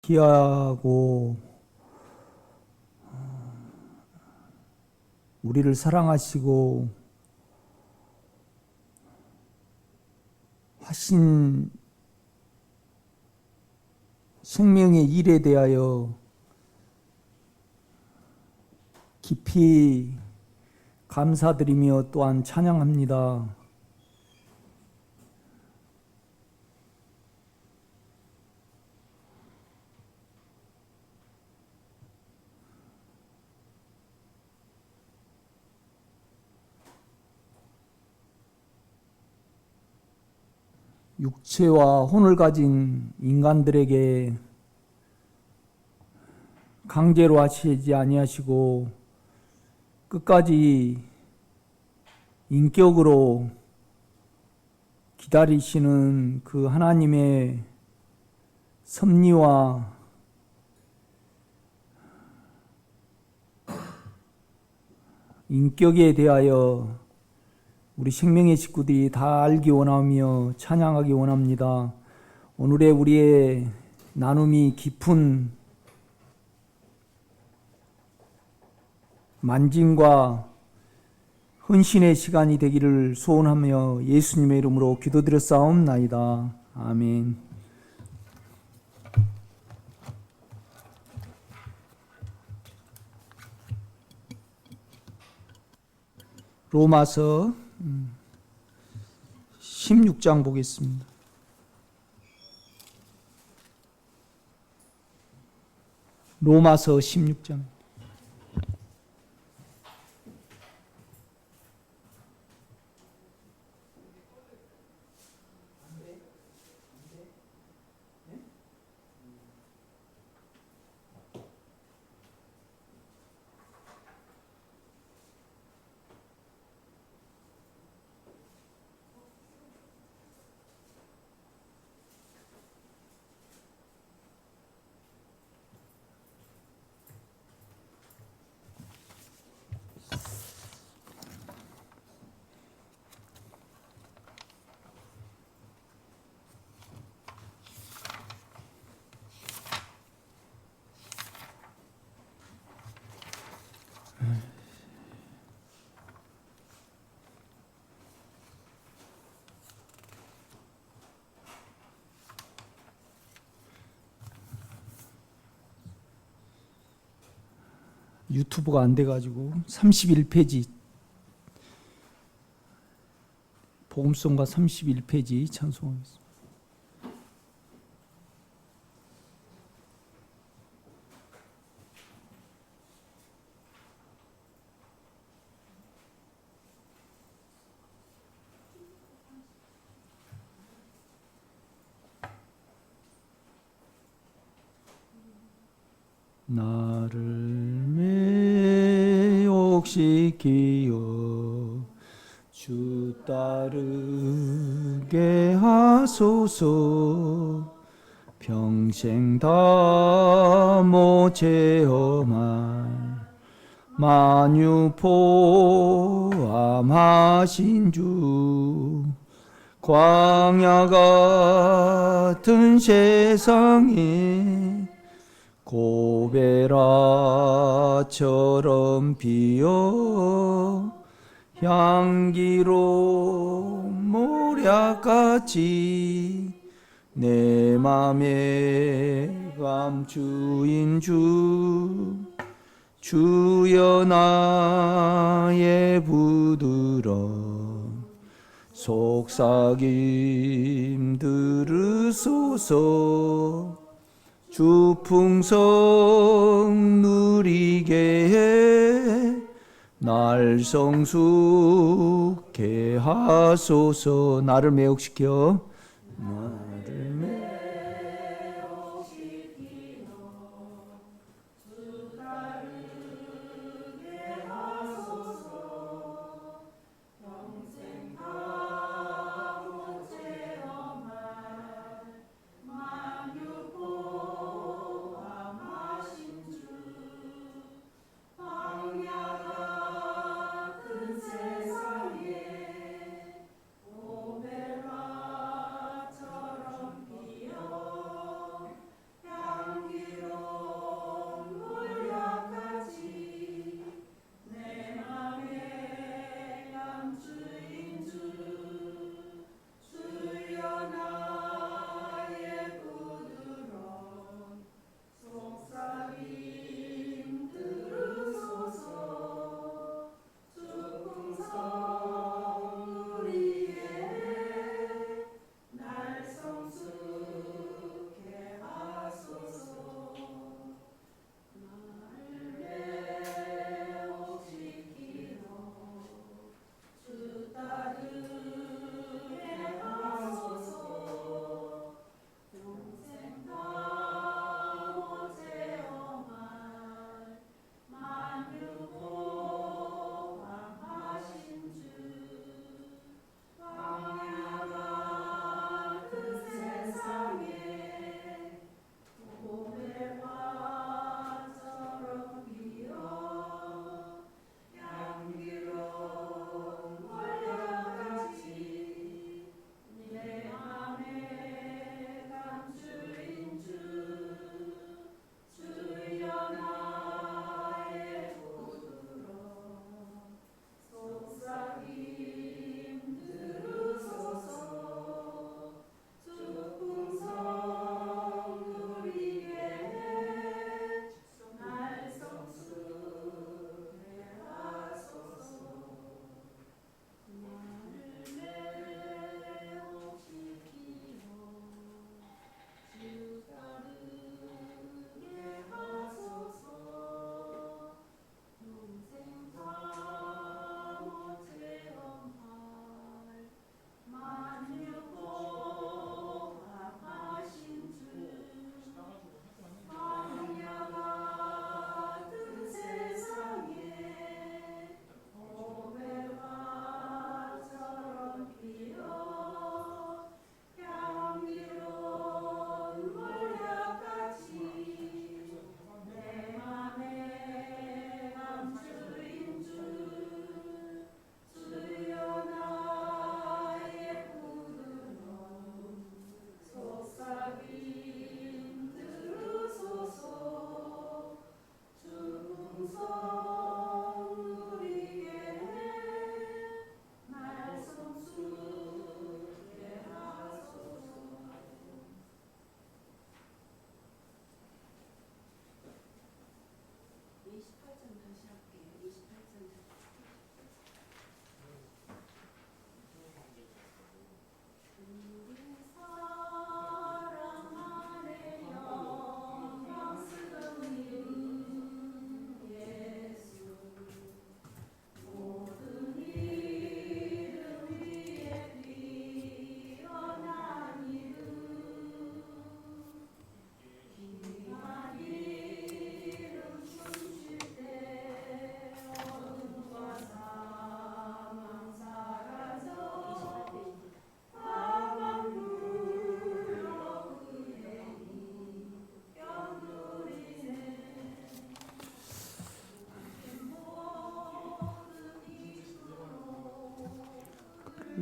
귀하고 우리를 사랑하시고 하신 생명의 일에 대하여 깊이 감사드리며 또한 찬양합니다. 육체와 혼을 가진 인간들에게 강제로 하시지 아니하시고 끝까지 인격으로 기다리시는 그 하나님의 섭리와 인격에 대하여 우리 생명의 식구들이 다 알기 원하며 찬양하기 원합니다. 오늘의 우리의 나눔이 깊은 만진과 헌신의 시간이 되기를 소원하며 예수님의 이름으로 기도드렸사옵나이다. 아멘. 로마서 16장 보겠습니다. 로마서 16장. 유튜브가 안 돼가지고 31페이지 복음송가 31페이지 찬송하겠습니다. 나를 매혹시키어 주 따르게 하소서. 평생 다 못 체험할 만유 포함하신 주, 광야 같은 세상에 고베라처럼 피어 향기로운 모략같이 내 맘에 감추인 주, 주여 나의 부드러운 속삭임 들으소서. 주 풍성 누리게 해 날 성숙해 하소서. 나를 매혹시켜 나를 매혹시키어 주 따르게 하소서. 평생 다 못 체험할 만유 포함하신 주, 광야 같은 세상에 고베라처럼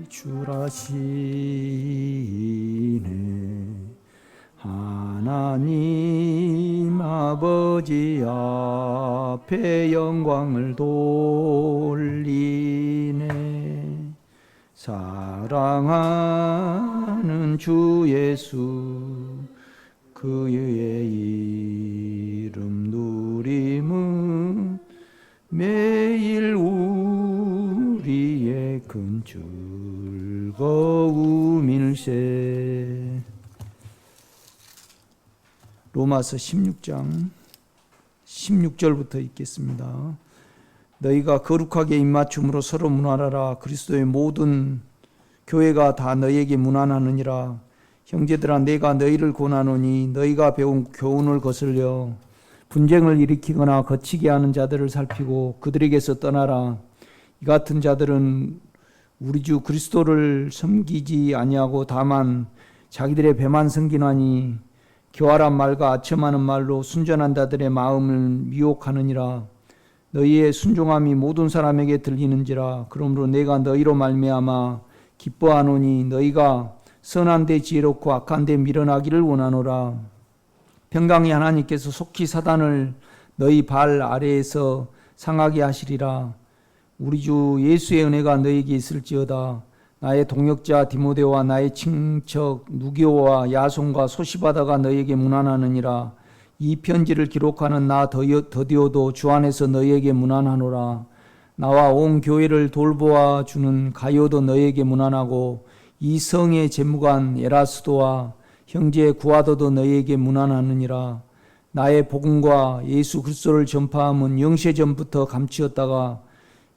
출하시네. 하나님 아버지 앞에 영광을 돌리네. 사랑하는 주 예수 그의 이름 누림은 매일 우리의 큰 즐거움일세. 로마서 16장 16절부터 읽겠습니다. 너희가 거룩하게 입맞춤으로 서로 문안하라. 그리스도의 모든 교회가 다 너희에게 문안하느니라. 형제들아, 내가 너희를 권하노니 너희가 배운 교훈을 거슬려 분쟁을 일으키거나 거치게 하는 자들을 살피고 그들에게서 떠나라. 이 같은 자들은 우리 주 그리스도를 섬기지 아니하고 다만 자기들의 배만 섬기나니 교활한 말과 아첨하는 말로 순전한 자들의 마음을 미혹하느니라. 너희의 순종함이 모든 사람에게 들리는지라. 그러므로 내가 너희로 말미암아 기뻐하노니 너희가 선한 데 지혜롭고 악한 데 밀어나기를 원하노라. 평강의 하나님께서 속히 사단을 너희 발 아래에서 상하게 하시리라. 우리 주 예수의 은혜가 너희에게 있을지어다. 나의 동역자 디모데와 나의 친척 누기오와 야손과 소시바다가 너희에게 문안하느니라. 이 편지를 기록하는 나 더디오도 주 안에서 너희에게 문안하노라. 나와 온 교회를 돌보아 주는 가요도 너희에게 문안하고 이 성의 재무관 에라스도와 형제 구아도도 너희에게 문안하느니라. 나의 복음과 예수 그리스도를 전파함은 영세 전부터 감추었다가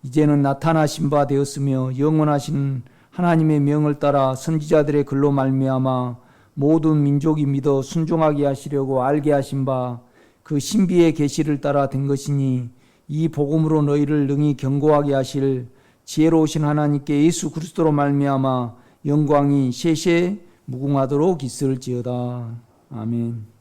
이제는 나타나신 바 되었으며 영원하신 하나님의 명을 따라 선지자들의 글로 말미암아 모든 민족이 믿어 순종하게 하시려고 알게 하신 바 그 신비의 계시를 따라 된 것이니 이 복음으로 너희를 능히 견고하게 하실 지혜로우신 하나님께 예수 그리스도로 말미암아 영광이 세세 무궁하도록 있을지어다. 아멘.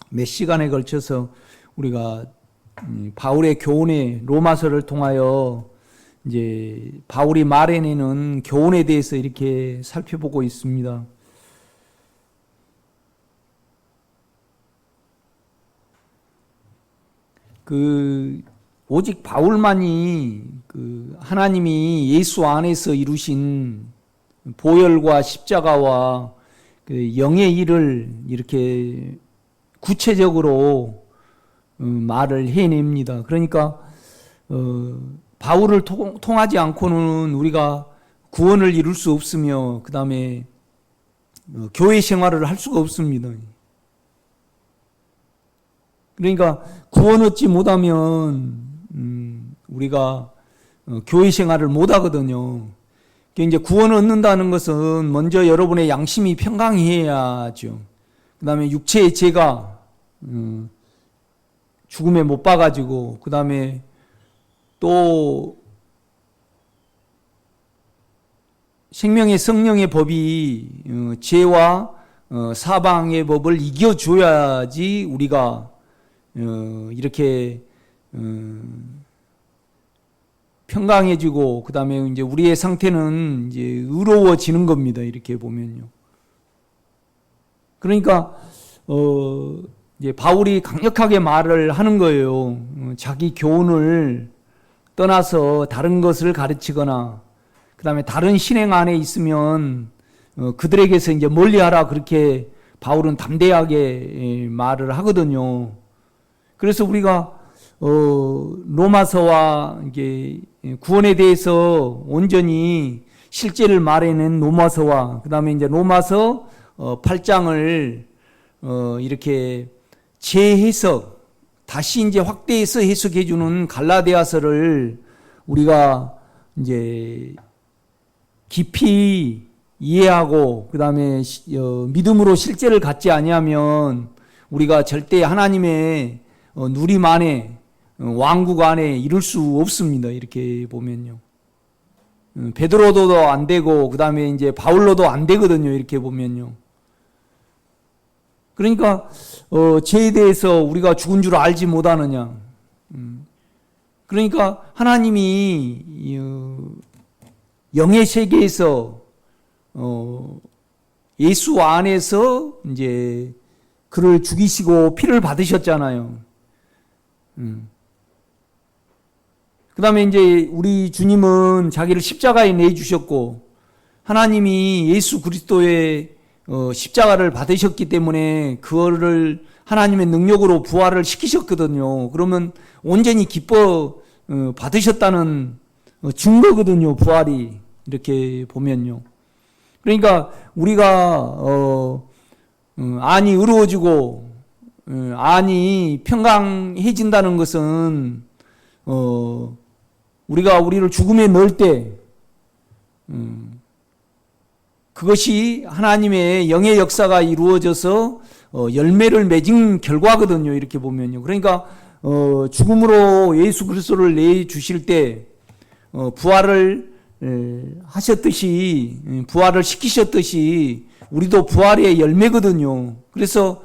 몇 시간에 걸쳐서 우리가 바울의 교훈의 로마서를 통하여 이제 바울이 말해내는 교훈에 대해서 이렇게 살펴보고 있습니다. 오직 바울만이 하나님이 예수 안에서 이루신 보혈과 십자가와 영의 일을 이렇게 구체적으로 말을 해냅니다. 그러니까 바울을 통하지 않고는 우리가 구원을 이룰 수 없으며 그 다음에 교회 생활을 할 수가 없습니다. 그러니까 구원 얻지 못하면 우리가 교회 생활을 못하거든요. 이제 구원 얻는다는 것은 먼저 여러분의 양심이 평강해야죠. 그 다음에 육체의 죄가 죽음에 못 박아지고 그 다음에 또 생명의 성령의 법이 죄와 사방의 법을 이겨줘야지 우리가 이렇게 평강해지고 그 다음에 이제 우리의 상태는 이제 의로워지는 겁니다. 이렇게 보면요. 그러니까 이제 바울이 강력하게 말을 하는 거예요. 자기 교훈을 떠나서 다른 것을 가르치거나 그 다음에 다른 신행 안에 있으면 그들에게서 이제 멀리하라 그렇게 바울은 담대하게 말을 하거든요. 그래서 우리가 로마서와 이게 구원에 대해서 온전히 실제를 말해낸 로마서와 그 다음에 이제 로마서 8장을 이렇게 재해석 다시 이제 확대해서 해석해주는 갈라디아서를 우리가 이제 깊이 이해하고 그 다음에 믿음으로 실제를 갖지 아니하면 우리가 절대 하나님의 누림 안에 왕국 안에 이룰 수 없습니다. 이렇게 보면요. 베드로도 안 되고 그 다음에 이제 바울로도 안 되거든요. 이렇게 보면요. 그러니까 죄에 대해서 우리가 죽은 줄 알지 못하느냐. 그러니까 하나님이 영의 세계에서 예수 안에서 이제 그를 죽이시고 피를 받으셨잖아요. 그 다음에 이제 우리 주님은 자기를 십자가에 내주셨고, 하나님이 예수 그리스도의 십자가를 받으셨기 때문에 그거를 하나님의 능력으로 부활을 시키셨거든요. 그러면 온전히 기뻐 받으셨다는 증거거든요. 부활이 이렇게 보면요. 그러니까 우리가 안이 의로워지고 안이 평강해진다는 것은 우리가 우리를 죽음에 넣을 때 그것이 하나님의 영의 역사가 이루어져서 열매를 맺은 결과거든요. 이렇게 보면요. 그러니까 죽음으로 예수 그리스도를 내주실 때 부활을 하셨듯이, 부활을 시키셨듯이 우리도 부활의 열매거든요. 그래서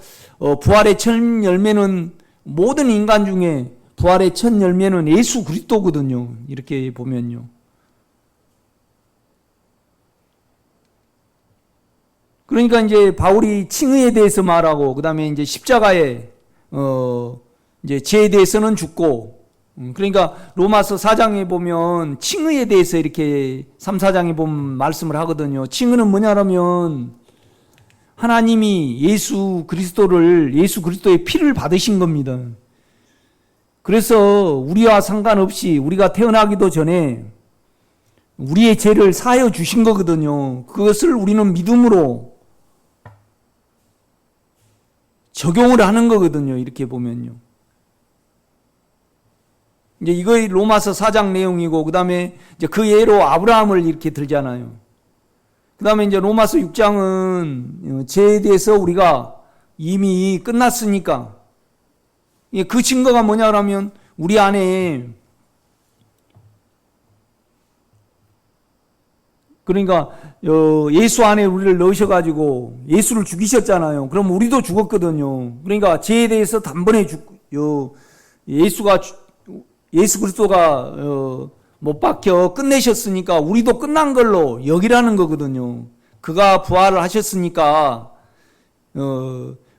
부활의 첫 열매는, 모든 인간 중에 부활의 첫 열매는 예수 그리스도거든요. 이렇게 보면요. 그러니까 이제 바울이 칭의에 대해서 말하고, 그 다음에 이제 십자가에 이제 죄에 대해서는 죽고, 그러니까 로마서 4장에 보면 칭의에 대해서 이렇게 3, 4장에 보면 말씀을 하거든요. 칭의는 뭐냐면 하나님이 예수 그리스도의 피를 받으신 겁니다. 그래서 우리와 상관없이 우리가 태어나기도 전에 우리의 죄를 사하여 주신 거거든요. 그것을 우리는 믿음으로 적용을 하는 거거든요. 이렇게 보면요. 이제 이거 로마서 4장 내용이고, 그 다음에 이제 그 예로 아브라함을 이렇게 들잖아요. 그 다음에 이제 로마서 6장은 죄에 대해서 우리가 이미 끝났으니까, 그 증거가 뭐냐면 우리 안에, 그러니까 예수 안에 우리를 넣으셔가지고 예수를 죽이셨잖아요. 그럼 우리도 죽었거든요. 그러니까 죄에 대해서 단번에 예수 그리스도가 못 박혀 끝내셨으니까 우리도 끝난 걸로 여기라는 거거든요. 그가 부활을 하셨으니까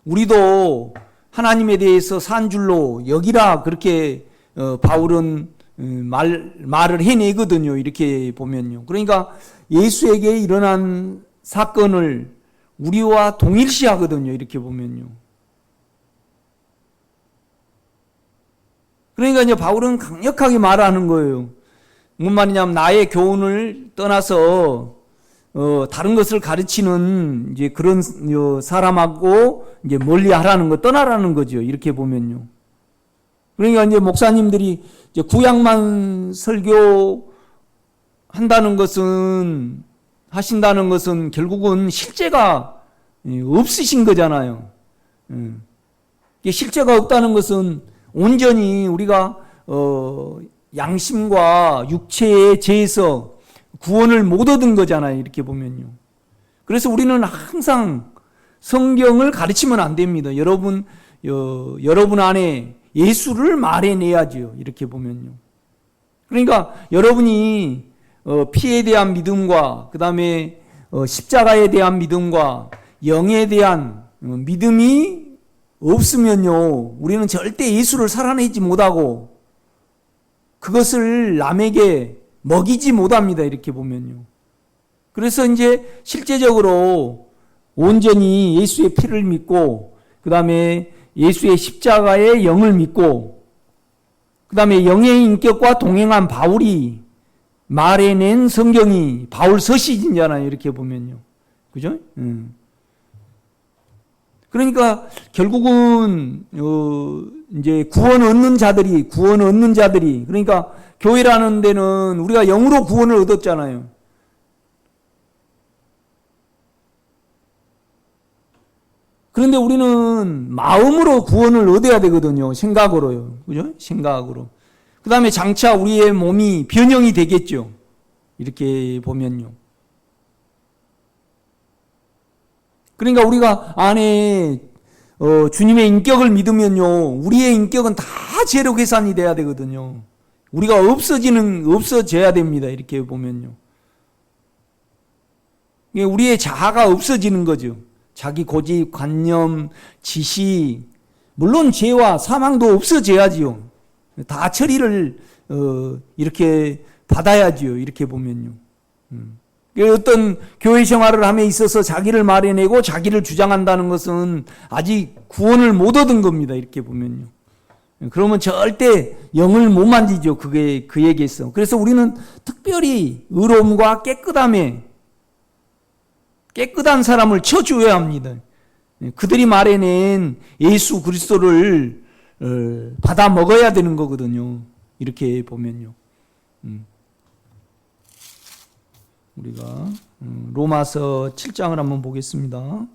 우리도 하나님에 대해서 산 줄로 여기라, 그렇게 바울은 말을 해내거든요. 이렇게 보면요. 그러니까 예수에게 일어난 사건을 우리와 동일시하거든요. 이렇게 보면요. 그러니까 이제 바울은 강력하게 말하는 거예요. 뭔 말이냐면 나의 교훈을 떠나서 다른 것을 가르치는 이제 그런 사람하고 이제 멀리하라는 거, 떠나라는 거죠. 이렇게 보면요. 그러니까 이제 목사님들이 이제 구약만 설교한다는 것은, 하신다는 것은 결국은 실제가 없으신 거잖아요. 실제가 없다는 것은 온전히 우리가 양심과 육체의 죄에서 구원을 못 얻은 거잖아요. 이렇게 보면요. 그래서 우리는 항상 성경을 가르치면 안 됩니다. 여러분 안에 예수를 말해내야죠. 이렇게 보면요. 그러니까 여러분이 피에 대한 믿음과 그 다음에 십자가에 대한 믿음과 영에 대한 믿음이 없으면요, 우리는 절대 예수를 살아내지 못하고 그것을 남에게 먹이지 못합니다. 이렇게 보면요. 그래서 이제 실제적으로 온전히 예수의 피를 믿고, 그 다음에 예수의 십자가의 영을 믿고, 그 다음에 영의 인격과 동행한 바울이 말해낸 성경이 바울 서신이잖아요. 이렇게 보면요. 그죠? 그러니까 결국은 이제 구원 얻는 자들이, 그러니까 교회라는 데는 우리가 영으로 구원을 얻었잖아요. 그런데 우리는 마음으로 구원을 얻어야 되거든요. 생각으로요. 그죠? 생각으로. 그 다음에 장차 우리의 몸이 변형이 되겠죠. 이렇게 보면요. 그러니까 우리가 안에 주님의 인격을 믿으면요, 우리의 인격은 다 죄로 계산이 돼야 되거든요. 우리가 없어져야 됩니다. 이렇게 보면요. 우리의 자아가 없어지는 거죠. 자기 고집, 관념, 지식, 물론 죄와 사망도 없어져야지요. 다 처리를 이렇게 받아야지요. 이렇게 보면요. 어떤 교회 생활을 함에 있어서 자기를 마련내고 자기를 주장한다는 것은 아직 구원을 못 얻은 겁니다. 이렇게 보면요. 그러면 절대 영을 못 만지죠. 그게 그에게서. 그래서 우리는 특별히 의로움과 깨끗한 사람을 쳐주어야 합니다. 그들이 말해낸 예수 그리스도를 받아 먹어야 되는 거거든요. 이렇게 보면요. 우리가 로마서 7장을 한번 보겠습니다.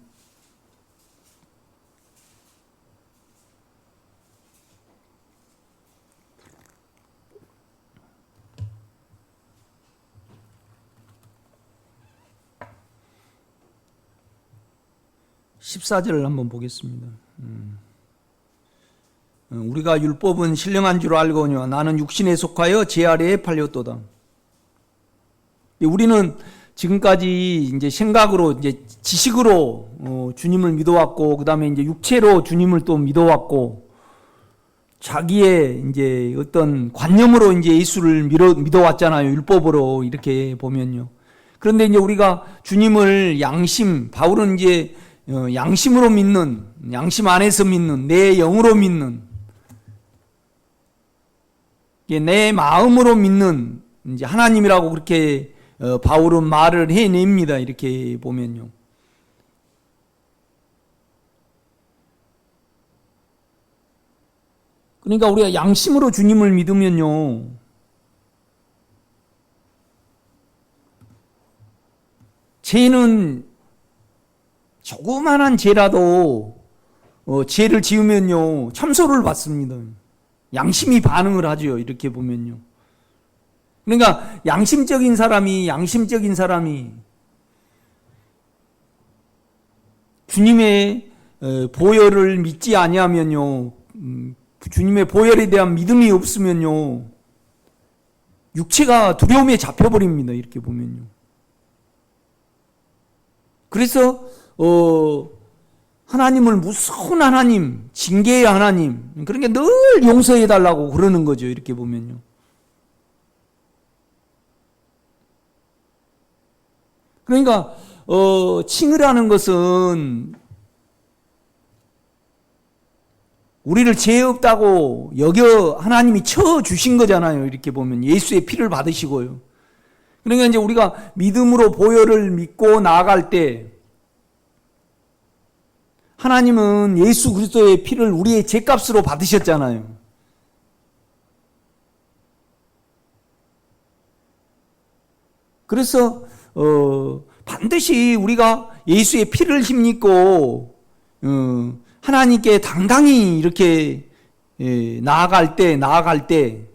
(14절을) 한번 보겠습니다. 우리가 율법은 신령한 줄 알거니와 나는 육신에 속하여 죄 아래에 팔렸도다. 우리는 지금까지 이제 생각으로, 이제 지식으로 주님을 믿어왔고, 그 다음에 이제 육체로 주님을 또 믿어왔고, 자기의 이제 어떤 관념으로 이제 예수를 믿어왔잖아요. 율법으로 이렇게 보면요. 그런데 이제 우리가 주님을 바울은 이제 양심으로 믿는, 양심 안에서 믿는, 내 영으로 믿는, 내 마음으로 믿는 이제 하나님이라고 그렇게 바울은 말을 해냅니다. 이렇게 보면요. 그러니까 우리가 양심으로 주님을 믿으면요, 죄는 조그만한 죄라도 죄를 지으면요 참소를 받습니다. 양심이 반응을 하죠. 이렇게 보면요. 그러니까 양심적인 사람이 주님의 보혈을 믿지 아니하면요, 주님의 보혈에 대한 믿음이 없으면요, 육체가 두려움에 잡혀버립니다. 이렇게 보면요. 그래서 하나님을 무서운 하나님, 징계의 하나님, 그러니까 늘 용서해달라고 그러는 거죠. 이렇게 보면요. 그러니까 칭의라는 것은 우리를 죄 없다고 여겨 하나님이 쳐주신 거잖아요. 이렇게 보면 예수의 피를 받으시고요. 그러니까 이제 우리가 믿음으로 보혈을 믿고 나아갈 때 하나님은 예수 그리스도의 피를 우리의 죄값으로 받으셨잖아요. 그래서 반드시 우리가 예수의 피를 힘입고 하나님께 당당히 이렇게 나아갈 때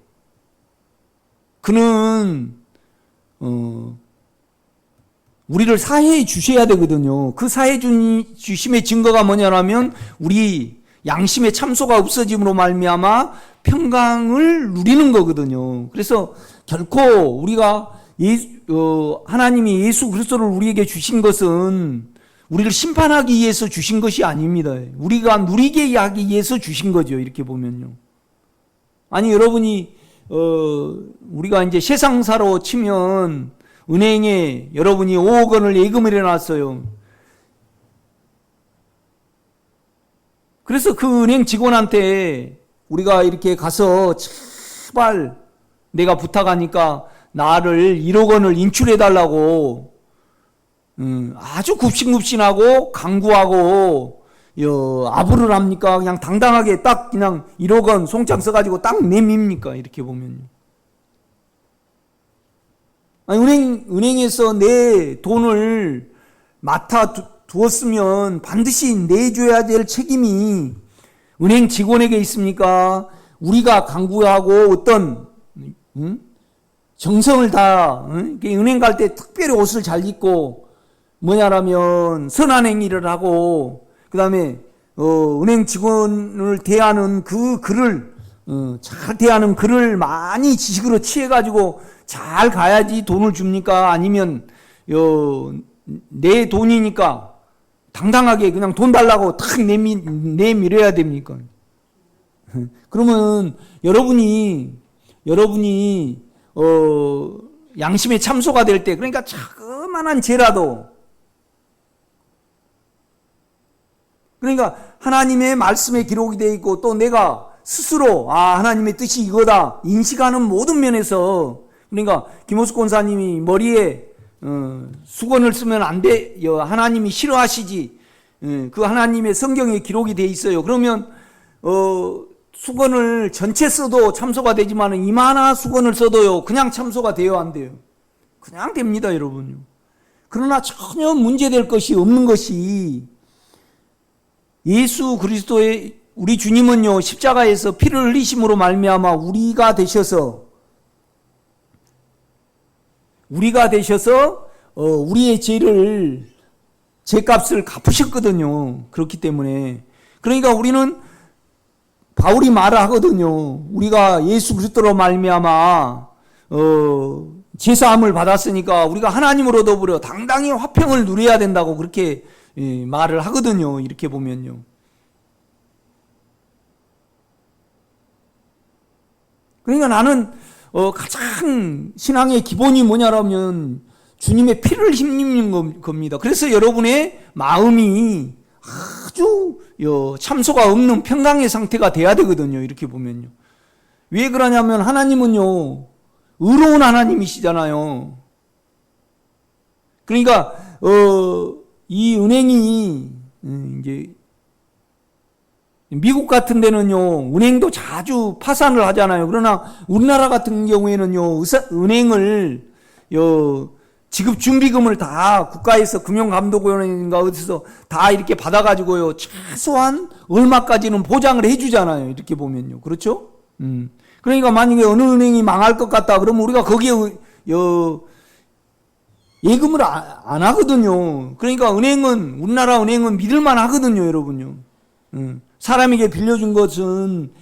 그는 우리를 사해해 주셔야 되거든요. 그 사해해 주심의 증거가 뭐냐면 우리 양심의 참소가 없어짐으로 말미암아 평강을 누리는 거거든요. 그래서 결코 우리가 하나님이 예수 그리스도를 우리에게 주신 것은 우리를 심판하기 위해서 주신 것이 아닙니다. 우리가 누리게 하기 위해서 주신 거죠. 이렇게 보면요. 아니 여러분이 우리가 이제 세상사로 치면 은행에 여러분이 5억 원을 예금을 해놨어요. 그래서 그 은행 직원한테 우리가 이렇게 가서 제발 내가 부탁하니까 나를 1억 원을 인출해달라고 아주 굽신굽신하고 강구하고 아부를 합니까? 그냥 당당하게 딱 그냥 1억 원 송장 써가지고 딱 내밉니까? 이렇게 보면요. 아니, 은행에서 내 돈을 맡아 두었으면 반드시 내줘야 될 책임이 은행 직원에게 있습니까? 우리가 강구하고 어떤 정성을 다 은행 갈 때 특별히 옷을 잘 입고 뭐냐라면 선한 행위를 하고 그 다음에 은행 직원을 대하는 그 글을 잘 대하는 글을 많이 지식으로 취해가지고 잘 가야지 돈을 줍니까? 아니면 내 돈이니까 당당하게 그냥 돈 달라고 탁 내밀어야 됩니까? 그러면 여러분이 양심의 참소가 될 때, 그러니까 자그만한 죄라도, 그러니까 하나님의 말씀에 기록이 되어 있고 또 내가 스스로 하나님의 뜻이 이거다 인식하는 모든 면에서, 그러니까 김호숙 권사님이 머리에 수건을 쓰면 안 돼, 하나님이 싫어하시지, 그 하나님의 성경에 기록이 되어 있어요. 그러면 수건을 전체 써도 참소가 되지만 이마나 수건을 써도요 그냥 참소가 돼요, 안 돼요? 그냥 됩니다, 여러분요. 그러나 전혀 문제될 것이 없는 것이, 예수 그리스도의 우리 주님은요 십자가에서 피를 흘리심으로 말미암아 우리가 되셔서 우리의 죄값을 갚으셨거든요. 그렇기 때문에, 그러니까 우리는 바울이 말을 하거든요. 우리가 예수 그리스도로 말미암아 제사함을 받았으니까 우리가 하나님으로 더불어 당당히 화평을 누려야 된다고 그렇게 말을 하거든요. 이렇게 보면요. 그러니까 나는 가장 신앙의 기본이 뭐냐라면 주님의 피를 힘입는 겁니다. 그래서 여러분의 마음이 아주 참소가 없는 평강의 상태가 돼야 되거든요. 이렇게 보면요. 왜 그러냐면 하나님은요 의로운 하나님이시잖아요. 그러니까 이 은행이 이제 미국 같은 데는요 은행도 자주 파산을 하잖아요. 그러나 우리나라 같은 경우에는요 은행을 지급 준비금을 다 국가에서 금융감독원인가 어디서 다 이렇게 받아가지고요 최소한 얼마까지는 보장을 해주잖아요. 이렇게 보면요. 그렇죠? 그러니까 만약에 어느 은행이 망할 것 같다 그러면 우리가 거기에 예금을 안 하거든요. 그러니까 우리나라 은행은 믿을만 하거든요, 여러분요. 사람에게 빌려준 것은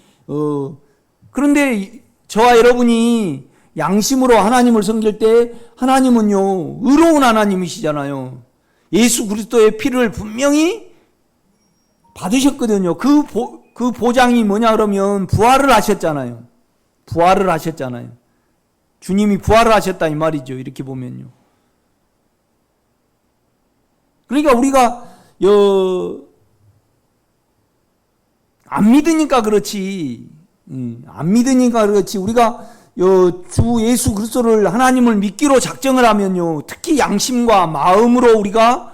그런데 저와 여러분이 양심으로 하나님을 섬길 때 하나님은요 의로운 하나님이시잖아요. 예수 그리스도의 피를 분명히 받으셨거든요. 그 보장이 뭐냐 그러면 부활을 하셨잖아요. 주님이 부활을 하셨다 이 말이죠. 이렇게 보면요. 그러니까 우리가 안 믿으니까 그렇지 우리가 주 예수 그리스도를 하나님을 믿기로 작정을 하면요 특히 양심과 마음으로 우리가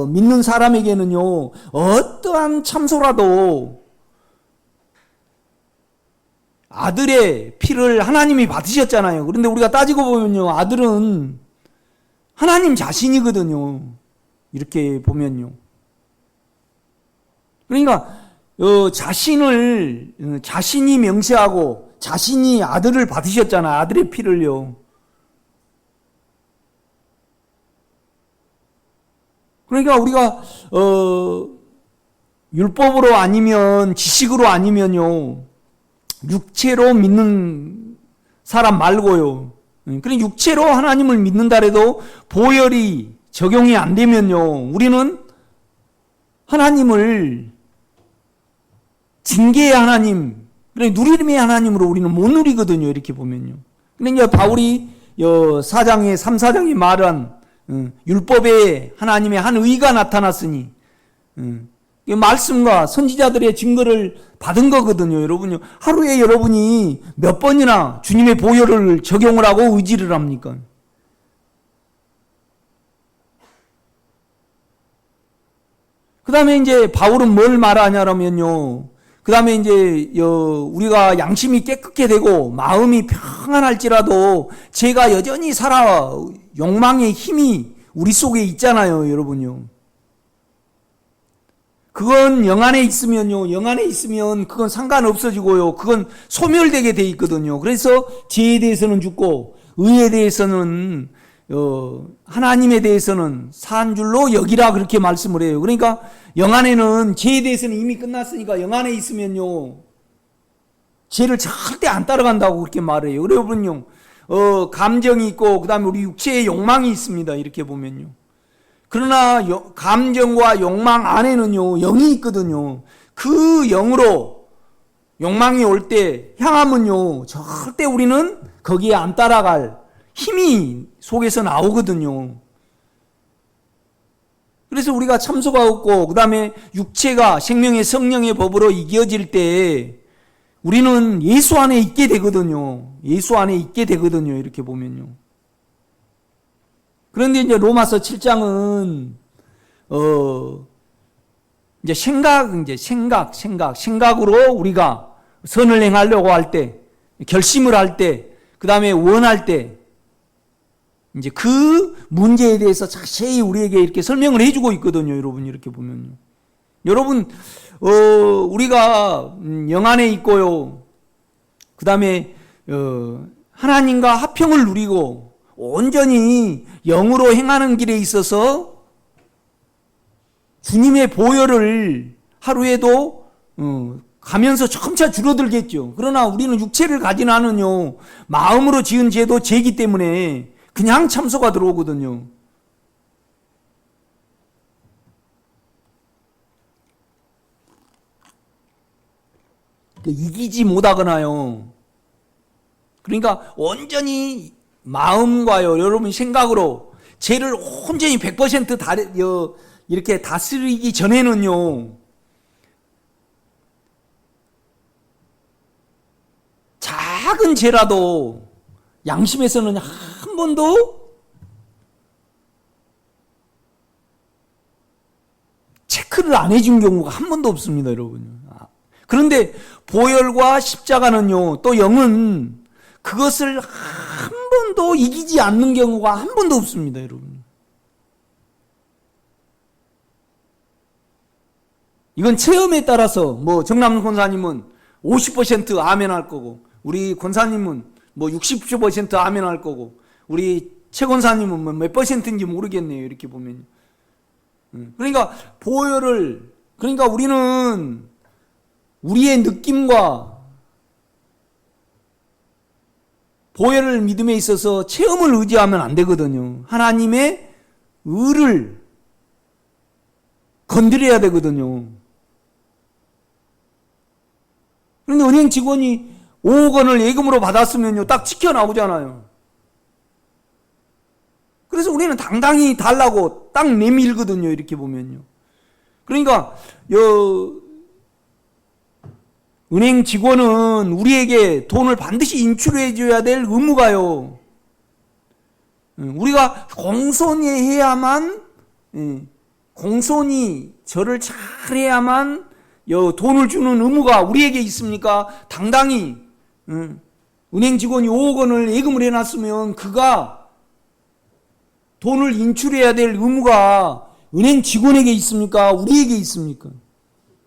믿는 사람에게는요 어떠한 참소라도 아들의 피를 하나님이 받으셨잖아요. 그런데 우리가 따지고 보면요 아들은 하나님 자신이거든요. 이렇게 보면요. 그러니까 자신이 명세하고 자신이 아들을 받으셨잖아. 아들의 피를요. 그러니까 우리가 율법으로 아니면 지식으로 아니면요 육체로 믿는 사람 말고요. 그러니까 육체로 하나님을 믿는다 해도 보혈이 적용이 안 되면요 우리는 하나님을 징계의 하나님, 누리림의 하나님으로 우리는 못 누리거든요. 이렇게 보면요. 그러니까 바울이 3사장이 말한 율법에 하나님의 한 의가 나타났으니 이 말씀과 선지자들의 증거를 받은 거거든요. 여러분요. 하루에 여러분이 몇 번이나 주님의 보혈을 적용을 하고 의지를 합니까? 그 다음에 이제 바울은 뭘 말하냐면요. 그 다음에 이제 우리가 양심이 깨끗게 되고 마음이 평안할지라도 죄가 여전히 살아 욕망의 힘이 우리 속에 있잖아요, 여러분요. 그건 영 안에 있으면 그건 상관없어지고요. 그건 소멸되게 돼 있거든요. 그래서 죄에 대해서는 죽고 의에 대해서는 하나님에 대해서는 산 줄로 여기라 그렇게 말씀을 해요. 그러니까 영 안에는 죄에 대해서는 이미 끝났으니까 영 안에 있으면요 죄를 절대 안 따라간다고 그렇게 말해요. 여러분요 감정이 있고 그 다음에 우리 육체의 욕망이 있습니다. 이렇게 보면요. 그러나 감정과 욕망 안에는요 영이 있거든요. 그 영으로 욕망이 올 때 향하면요 절대 우리는 거기에 안 따라갈 힘이 속에서 나오거든요. 그래서 우리가 참소가 없고 그 다음에 육체가 생명의 성령의 법으로 이겨질 때 우리는 예수 안에 있게 되거든요. 예수 안에 있게 되거든요. 이렇게 보면요. 그런데 이제 로마서 7장은 이제 생각으로 우리가 선을 행하려고 할 때, 결심을 할 때, 그 다음에 원할 때 이제 그 문제에 대해서 자세히 우리에게 이렇게 설명을 해주고 있거든요. 여러분 이렇게 보면요. 여러분 우리가 영 안에 있고요. 그 다음에 하나님과 화평을 누리고 온전히 영으로 행하는 길에 있어서 주님의 보혈을 하루에도 가면서 점차 줄어들겠죠. 그러나 우리는 육체를 가진 않은요 마음으로 지은 죄도 죄이기 때문에 그냥 참소가 들어오거든요. 이기지 못하거나요. 그러니까 온전히 마음과요, 여러분 생각으로 죄를 온전히 100% 이렇게 다스리기 전에는요, 작은 죄라도 양심에서는 한 번도 체크를 안 해준 경우가 한 번도 없습니다, 여러분. 그런데 보혈과 십자가는요, 또 영은 그것을 한 번도 이기지 않는 경우가 한 번도 없습니다, 여러분. 이건 체험에 따라서 뭐 정남 권사님은 50% 아멘 할 거고, 우리 권사님은 뭐 60% 아멘 할 거고, 우리 최 권사님은 뭐 몇 %인지 모르겠네요, 이렇게 보면. 그러니까 보혈을, 그러니까 우리는 우리의 느낌과 보혈을 믿음에 있어서 체험을 의지하면 안 되거든요. 하나님의 의를 건드려야 되거든요. 그런데 은행 직원이 5억 원을 예금으로 받았으면요, 딱 지켜 나오잖아요. 그래서 우리는 당당히 달라고 딱 내밀거든요, 이렇게 보면요. 그러니까 은행 직원은 우리에게 돈을 반드시 인출해 줘야 될 의무가요. 우리가 공손히 해야만, 공손히 절을 잘 해야만 돈을 주는 의무가 우리에게 있습니까? 당당히 은행 직원이 5억 원을 예금을 해놨으면 그가 돈을 인출해야 될 의무가 은행 직원에게 있습니까? 우리에게 있습니까?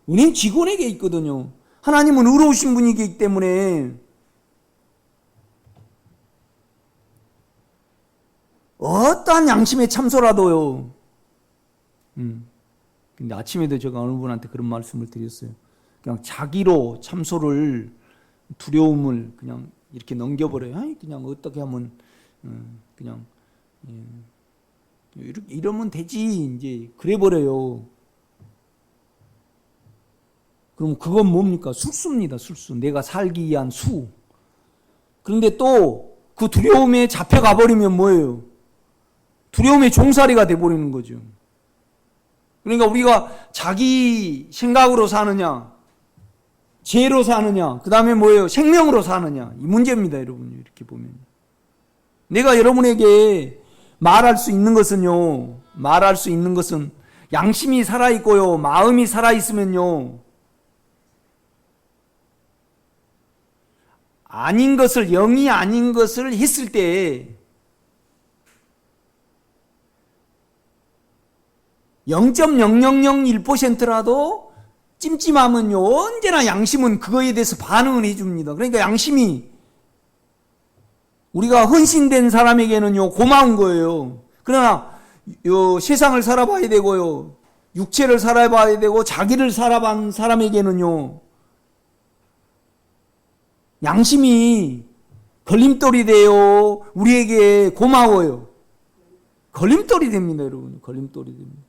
은행 직원에게 있거든요. 하나님은 의로우신 분이기 때문에 어떠한 양심의 참소라도요. 근데 아침에도 제가 어느 분한테 그런 말씀을 드렸어요. 그냥 자기로 참소를, 두려움을 그냥 이렇게 넘겨버려요. 아니, 그냥 어떻게 하면 그냥 이러면 되지, 이제 그래버려요. 그럼 그건 뭡니까? 술수입니다. 술수. 내가 살기 위한 수. 그런데 또 그 두려움에 잡혀가 버리면 뭐예요? 두려움의 종살이가 돼버리는 거죠. 그러니까 우리가 자기 생각으로 사느냐, 죄로 사느냐, 그 다음에 뭐예요? 생명으로 사느냐. 이 문제입니다, 여러분. 이렇게 보면. 내가 여러분에게 말할 수 있는 것은요, 말할 수 있는 것은 양심이 살아있고요, 마음이 살아있으면요, 아닌 것을, 영이 아닌 것을 했을 때 0.0001%라도 찜찜하면요, 언제나 양심은 그거에 대해서 반응을 해줍니다. 그러니까 양심이 우리가 헌신된 사람에게는요, 고마운 거예요. 그러나 세상을 살아봐야 되고요, 육체를 살아봐야 되고 자기를 살아본 사람에게는요, 양심이 걸림돌이 돼요. 우리에게 고마워요. 걸림돌이 됩니다, 여러분. 걸림돌이 됩니다.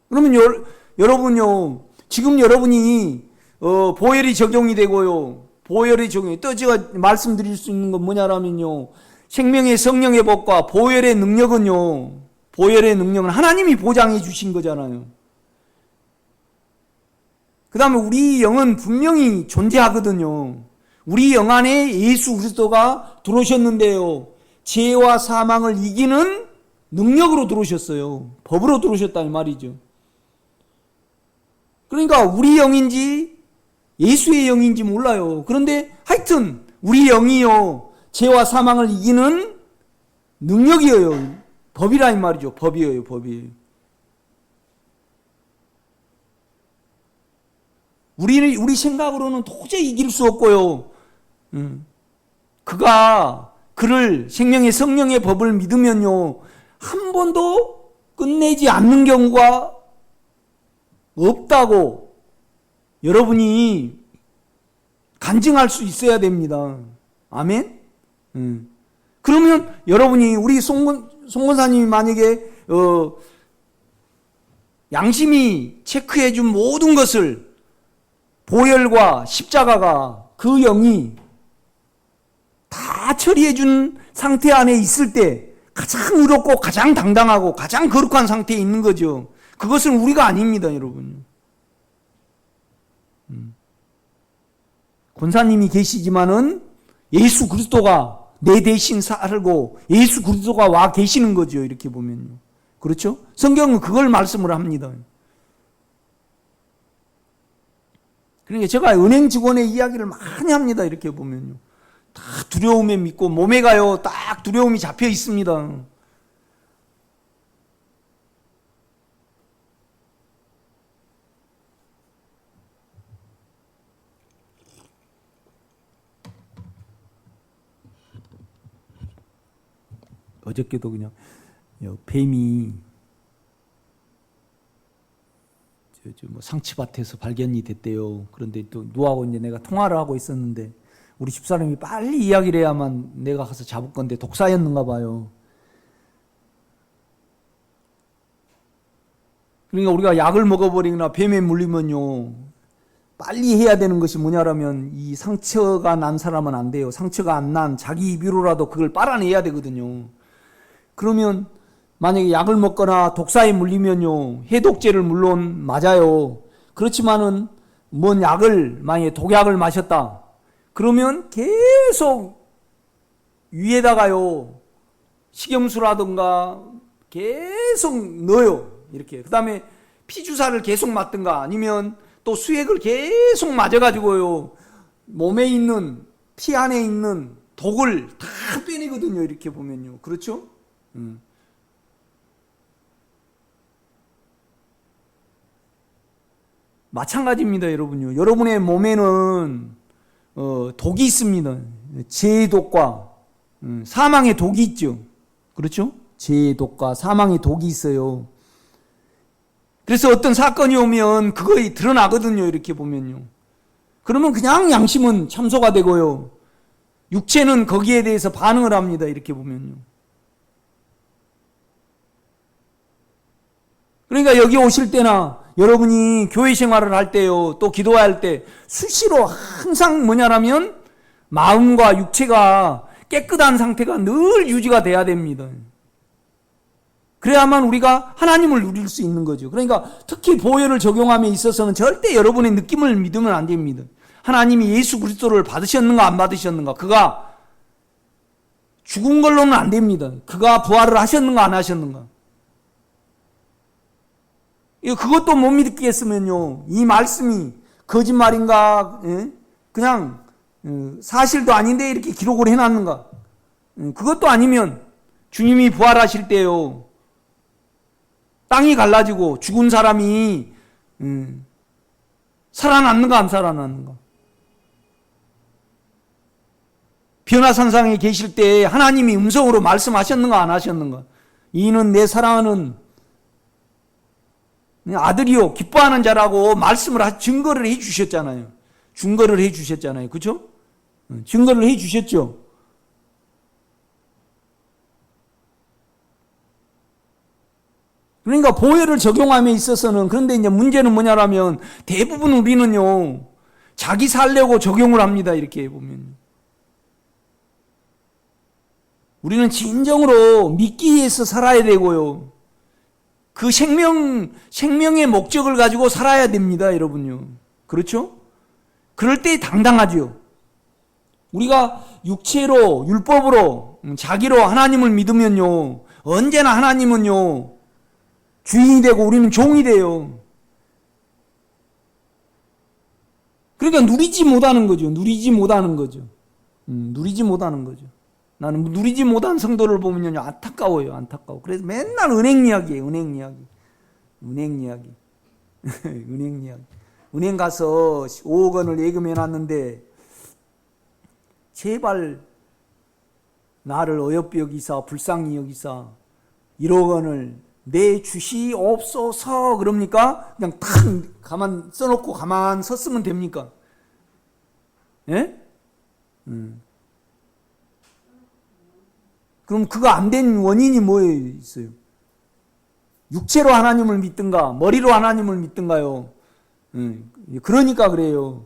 그러면 여러분요, 지금 여러분이 보혈이 적용이 되고요, 보혈이 적용이, 또 제가 말씀드릴 수 있는 건 뭐냐라면요, 생명의 성령의 법과 보혈의 능력은요, 보혈의 능력은 하나님이 보장해 주신 거잖아요. 그 다음에 우리 영은 분명히 존재하거든요. 우리 영 안에 예수 그리스도가 들어오셨는데요, 죄와 사망을 이기는 능력으로 들어오셨어요. 법으로 들어오셨다 이 말이죠. 그러니까 우리 영인지 예수의 영인지 몰라요. 그런데 하여튼 우리 영이요, 죄와 사망을 이기는 능력이에요. 법이라 이 말이죠. 법이에요. 법이. 우리 생각으로는 도저히 이길 수 없고요. 그를 생명의 성령의 법을 믿으면요, 한 번도 끝내지 않는 경우가 없다고 여러분이 간증할 수 있어야 됩니다. 아멘? 그러면 여러분이, 우리 송권사님이 만약에 양심이 체크해 준 모든 것을, 보혈과 십자가가 그 영이 다 처리해 준 상태 안에 있을 때 가장 의롭고 가장 당당하고 가장 거룩한 상태에 있는 거죠. 그것은 우리가 아닙니다, 여러분. 권사님이 계시지만은 예수 그리스도가 내 대신 살고 예수 그리스도가 와 계시는 거죠, 이렇게 보면요. 그렇죠? 성경은 그걸 말씀을 합니다. 그러니까 제가 은행 직원의 이야기를 많이 합니다, 이렇게 보면요. 다 두려움에 믿고 몸에 가요, 딱 두려움이 잡혀 있습니다. 어저께도 그냥 뱀이 뭐 상치밭에서 발견이 됐대요. 그런데 또 누구하고 이제 내가 통화를 하고 있었는데 우리 집사람이 빨리 이야기를 해야만 내가 가서 잡을 건데 독사였는가 봐요. 그러니까 우리가 약을 먹어버리거나 뱀에 물리면요, 빨리 해야 되는 것이 뭐냐라면, 이 상처가 난 사람은 안 돼요. 상처가 안 난 자기 입으로라도 그걸 빨아내야 되거든요. 그러면 만약에 약을 먹거나 독사에 물리면요, 해독제를 물론 맞아요. 그렇지만은 뭔 약을, 만약에 독약을 마셨다 그러면 계속 위에다가요, 식염수라든가 계속 넣어요, 이렇게. 그 다음에 피주사를 계속 맞든가 아니면 또 수액을 계속 맞아가지고요, 몸에 있는, 피 안에 있는 독을 다 빼내거든요, 이렇게 보면요. 그렇죠? 마찬가지입니다, 여러분요. 여러분의 몸에는 독이 있습니다. 죄의 독과 사망의 독이 있죠. 그렇죠? 죄의 독과 사망의 독이 있어요. 그래서 어떤 사건이 오면 그거에 드러나거든요, 이렇게 보면요. 그러면 그냥 양심은 참소가 되고요, 육체는 거기에 대해서 반응을 합니다, 이렇게 보면요. 그러니까 여기 오실 때나 여러분이 교회 생활을 할 때요, 또 기도할 때 수시로 항상 뭐냐라면 마음과 육체가 깨끗한 상태가 늘 유지가 돼야 됩니다. 그래야만 우리가 하나님을 누릴 수 있는 거죠. 그러니까 특히 보혈을 적용함에 있어서는 절대 여러분의 느낌을 믿으면 안 됩니다. 하나님이 예수 그리스도를 받으셨는가 안 받으셨는가, 그가 죽은 걸로는 안 됩니다. 그가 부활을 하셨는가 안 하셨는가, 그것도 못 믿겠으면요, 이 말씀이 거짓말인가, 그냥 사실도 아닌데 이렇게 기록을 해놨는가, 그것도 아니면 주님이 부활하실 때요, 땅이 갈라지고 죽은 사람이 살아났는가 안 살아났는가, 변화산상에 계실 때 하나님이 음성으로 말씀하셨는가 안 하셨는가? 이는 내 사랑하는 아들이요 기뻐하는 자라고 말씀을 증거를 해 주셨잖아요. 증거를 해 주셨잖아요. 그렇죠? 증거를 해 주셨죠. 그러니까 보혈을 적용함에 있어서는, 그런데 이제 문제는 뭐냐라면 대부분 우리는요 자기 살려고 적용을 합니다. 이렇게 보면 우리는 진정으로 믿기 위해서 살아야 되고요, 그 생명의 목적을 가지고 살아야 됩니다. 여러분요, 그렇죠? 그럴 때 당당하죠. 우리가 육체로 율법으로 자기로 하나님을 믿으면요 언제나 하나님은요 주인이 되고 우리는 종이 돼요. 그러니까 누리지 못하는 거죠. 누리지 못하는 거죠. 누리지 못하는 거죠. 나는 누리지 못한 성도를 보면요 안타까워요. 안타까워. 그래서 맨날 은행 이야기예요. 은행 이야기. 은행 이야기. 은행 이야기. 은행 가서 5억 원을 예금해놨는데 제발 나를 어여삐 여기사 불쌍히 여기사 1억 원을 내주시옵소서 그럽니까? 그냥 탁 가만 써놓고 가만 섰으면 됩니까? 예? 그럼 그거 안 된 원인이 뭐에 있어요? 육체로 하나님을 믿든가 머리로 하나님을 믿든가요? 그러니까 그래요.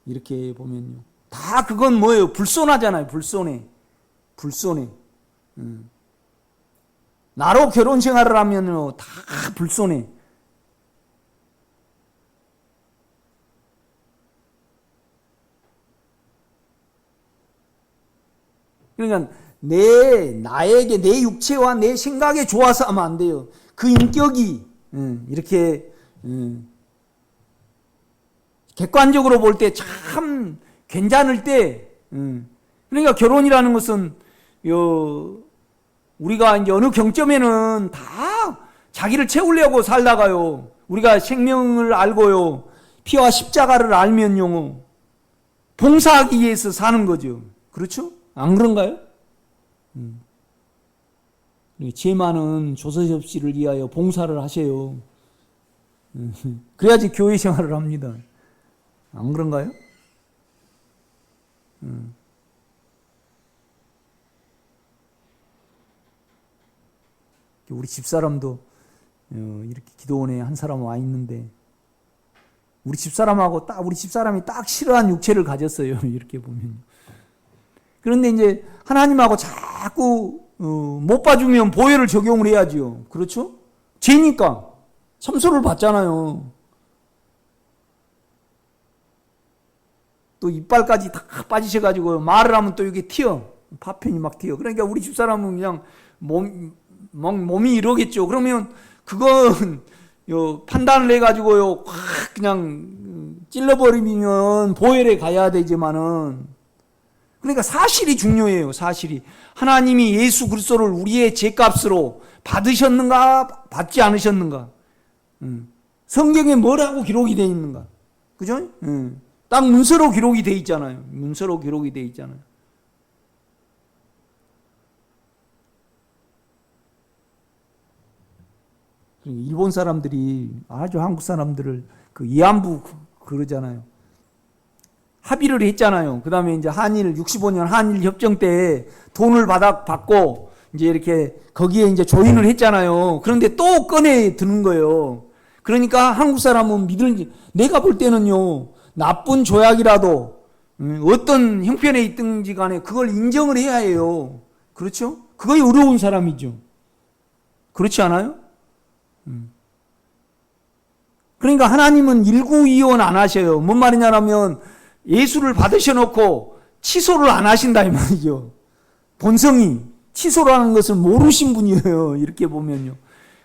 이렇게 보면요 다 그건 뭐예요? 불손하잖아요. 불손해. 불손해. 나로 결혼 생활을 하면요 다 불손해. 그러니까 나에게 내 육체와 내 생각에 좋아서 하면 안 돼요. 그 인격이 이렇게 객관적으로 볼 때 참 괜찮을 때, 그러니까 결혼이라는 것은 우리가 이제 어느 경점에는 다 자기를 채우려고 살다가요 우리가 생명을 알고요 피와 십자가를 알면요 봉사하기 위해서 사는 거죠. 그렇죠? 안 그런가요? 죄 많은 조서엽 씨를 위하여 봉사를 하세요. 그래야지 교회 생활을 합니다. 안 그런가요? 우리 집사람도 이렇게 기도원에 한 사람 와 있는데 우리 집사람이 딱 싫어한 육체를 가졌어요. 이렇게 보면. 그런데 이제 하나님하고 자꾸 못 봐주면 보혈을 적용을 해야죠. 그렇죠? 죄니까 참소를 받잖아요. 또 이빨까지 다 빠지셔가지고 말을 하면 또 이게 튀어. 파편이 막 튀어. 그러니까 우리 집사람은 그냥 몸이 이러겠죠. 그러면 그건 판단을 해가지고요 확 그냥 찔러버리면 보혈에 가야 되지만은, 그러니까 사실이 중요해요. 사실이 하나님이 예수 그리스도를 우리의 죄값으로 받으셨는가 받지 않으셨는가, 성경에 뭐라고 기록이 되어 있는가, 그죠? 딱 문서로 기록이 되어 있잖아요. 문서로 기록이 되어 있잖아요. 일본 사람들이 아주 한국 사람들을 그 위안부 그러잖아요. 합의를 했잖아요. 그 다음에 이제 65년 한일 협정 때 돈을 받고 이제 이렇게 거기에 이제 조인을 했잖아요. 그런데 또 꺼내 드는 거예요. 그러니까 한국 사람은 내가 볼 때는요, 나쁜 조약이라도 어떤 형편에 있든지 간에 그걸 인정을 해야 해요. 그렇죠? 그거에 어려운 사람이죠. 그렇지 않아요? 그러니까 하나님은 일구이원 안 하셔요. 뭔 말이냐면 예수를 받으셔놓고 취소를 안 하신다 이 말이죠. 본성이 취소를 하는 것을 모르신 분이에요. 이렇게 보면요.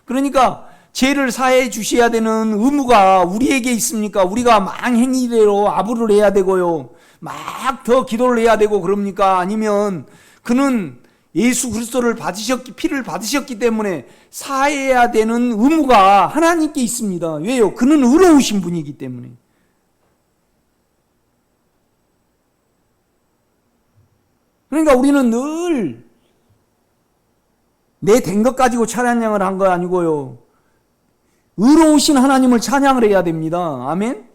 그러니까 죄를 사해 주셔야 되는 의무가 우리에게 있습니까? 우리가 막 행위대로 아부를 해야 되고요, 막 더 기도를 해야 되고 그럽니까? 아니면 그는 예수 그리스도를 피를 받으셨기 때문에 사해야 되는 의무가 하나님께 있습니다. 왜요? 그는 의로우신 분이기 때문에. 그러니까 우리는 늘 내 된 것 가지고 찬양을 한 거 아니고요. 의로우신 하나님을 찬양을 해야 됩니다. 아멘.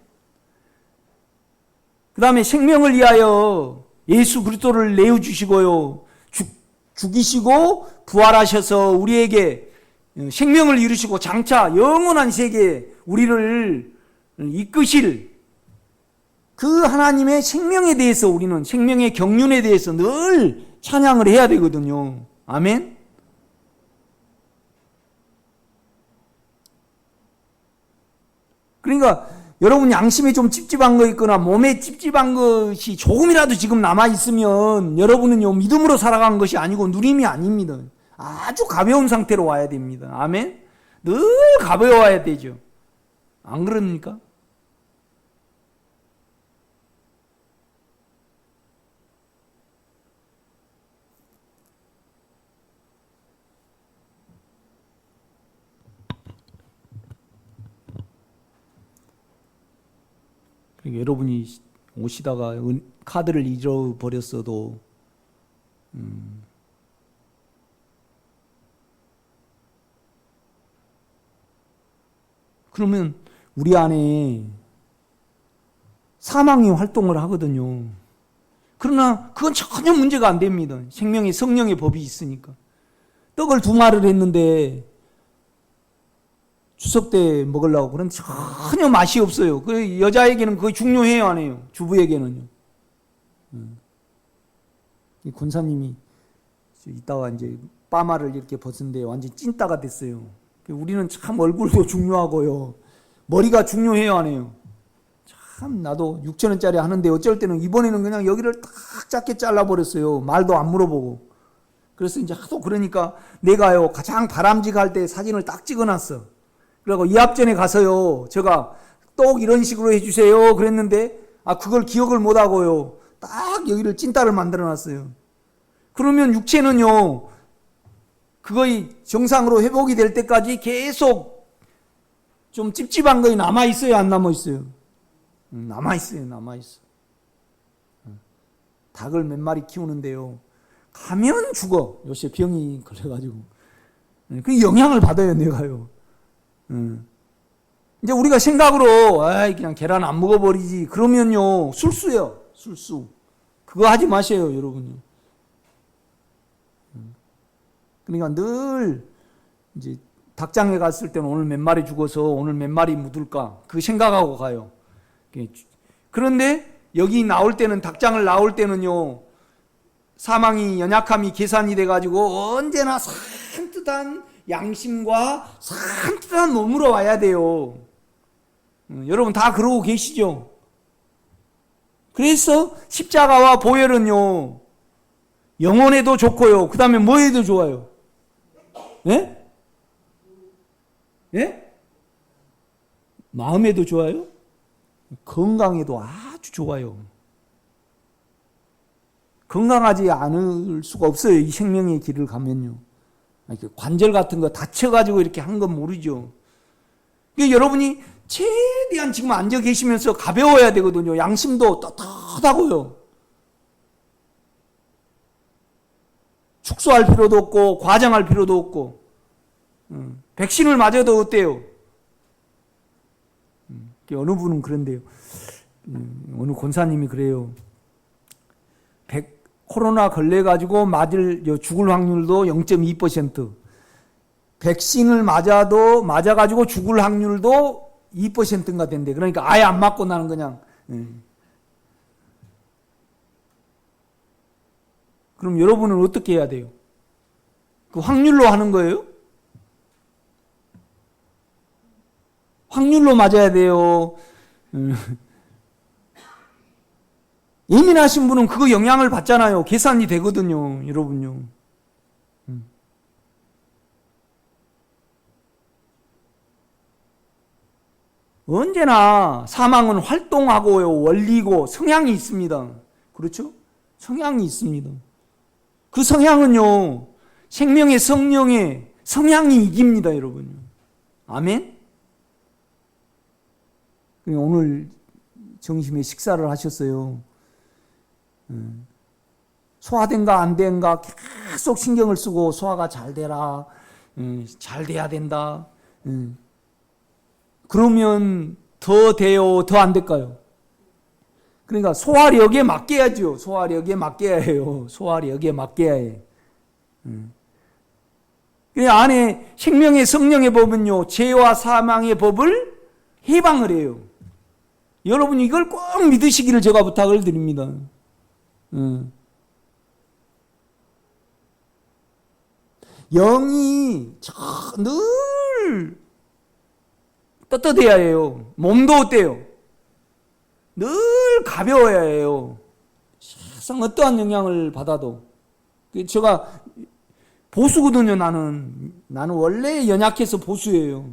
그 다음에 생명을 위하여 예수 그리스도를 내어주시고요. 죽이시고 부활하셔서 우리에게 생명을 이루시고 장차 영원한 세계에 우리를 이끄실 그 하나님의 생명에 대해서 우리는 생명의 경륜에 대해서 늘 찬양을 해야 되거든요. 아멘. 그러니까 여러분 양심에 좀 찝찝한 거 있거나 몸에 찝찝한 것이 조금이라도 지금 남아있으면 여러분은요 믿음으로 살아간 것이 아니고 누림이 아닙니다. 아주 가벼운 상태로 와야 됩니다. 아멘. 늘 가벼워야 되죠. 안 그럽니까? 그러니까 여러분이 오시다가 카드를 잃어버렸어도 그러면 우리 안에 사망이 활동을 하거든요. 그러나 그건 전혀 문제가 안 됩니다. 생명의 성령의 법이 있으니까. 떡을 2마리를 했는데 추석 때 먹으려고 그런 전혀 맛이 없어요. 그 여자에게는 그게 중요해요, 안 해요? 주부에게는요. 이 권사님이 이따가 이제 빠마를 이렇게 벗은데 완전 찐따가 됐어요. 우리는 참 얼굴도 중요하고요. 머리가 중요해요, 안 해요? 참 나도 6,000원짜리 하는데 어쩔 때는 이번에는 그냥 여기를 딱 짧게 잘라버렸어요. 말도 안 물어보고. 그래서 이제 하도 그러니까 내가요 가장 바람직할 때 사진을 딱 찍어놨어. 그리고 이합전에 가서요 제가 똑 이런 식으로 해주세요 그랬는데 그걸 기억을 못하고요 딱 여기를 찐따를 만들어놨어요. 그러면 육체는요 그거의 정상으로 회복이 될 때까지 계속 좀 찝찝한 거에 남아있어요, 안 남아있어요? 남아있어요. 닭을 몇 마리 키우는데요 가면 죽어. 요새 병이 걸려가지고 그 영향을 받아요, 내가요. 이제 우리가 생각으로 그냥 계란 안 먹어버리지 그러면요 술수요. 술수. 그거 하지 마세요, 여러분이. 그러니까 늘 이제 닭장에 갔을 때는 오늘 몇 마리 죽어서 오늘 몇 마리 묻을까 그 생각하고 가요. 그런데 여기 나올 때는 닭장을 나올 때는요 사망이 연약함이 계산이 돼가지고 언제나 산뜻한 양심과 산뜻한 몸으로 와야 돼요. 여러분 다 그러고 계시죠? 그래서 십자가와 보혈은요 영혼에도 좋고요 그 다음에 뭐에도 좋아요? 예? 예? 마음에도 좋아요? 건강에도 아주 좋아요. 건강하지 않을 수가 없어요. 이 생명의 길을 가면요. 관절 같은 거 다쳐가지고 이렇게 한 건 모르죠. 그러니까 여러분이 최대한 지금 앉아 계시면서 가벼워야 되거든요. 양심도 떳떳하고요. 축소할 필요도 없고 과장할 필요도 없고 백신을 맞아도 어때요? 어느 분은 그런데요. 어느 권사님이 그래요. 코로나 걸려가지고 죽을 확률도 0.2%. 백신을 맞아가지고 죽을 확률도 2%인가 된대. 그러니까 아예 안 맞고 나는 그냥. 그럼 여러분은 어떻게 해야 돼요? 그 확률로 하는 거예요? 확률로 맞아야 돼요. 예민하신 분은 그거 영향을 받잖아요. 계산이 되거든요, 여러분요. 언제나 사망은 활동하고요, 원리고 성향이 있습니다. 그렇죠? 성향이 있습니다. 그 성향은요, 생명의 성령의 성향이 이깁니다, 여러분. 아멘? 오늘 점심에 식사를 하셨어요. 소화된가 안 된가 계속 신경을 쓰고 소화가 잘 되라, 잘 돼야 된다. 그러면 더 돼요, 더 안 될까요? 그러니까 소화력에 맡겨야죠. 소화력에 맡겨야 해요. 소화력에 맡겨야 해. 그 안에 생명의 성령의 법은요, 죄와 사망의 법을 해방을 해요. 여러분 이걸 꼭 믿으시기를 제가 부탁을 드립니다. 영이 늘 떳떳해야 해요. 몸도 어때요? 늘 가벼워야 해요. 세상 어떠한 영향을 받아도. 제가 보수거든요. 나는 원래 연약해서 보수예요.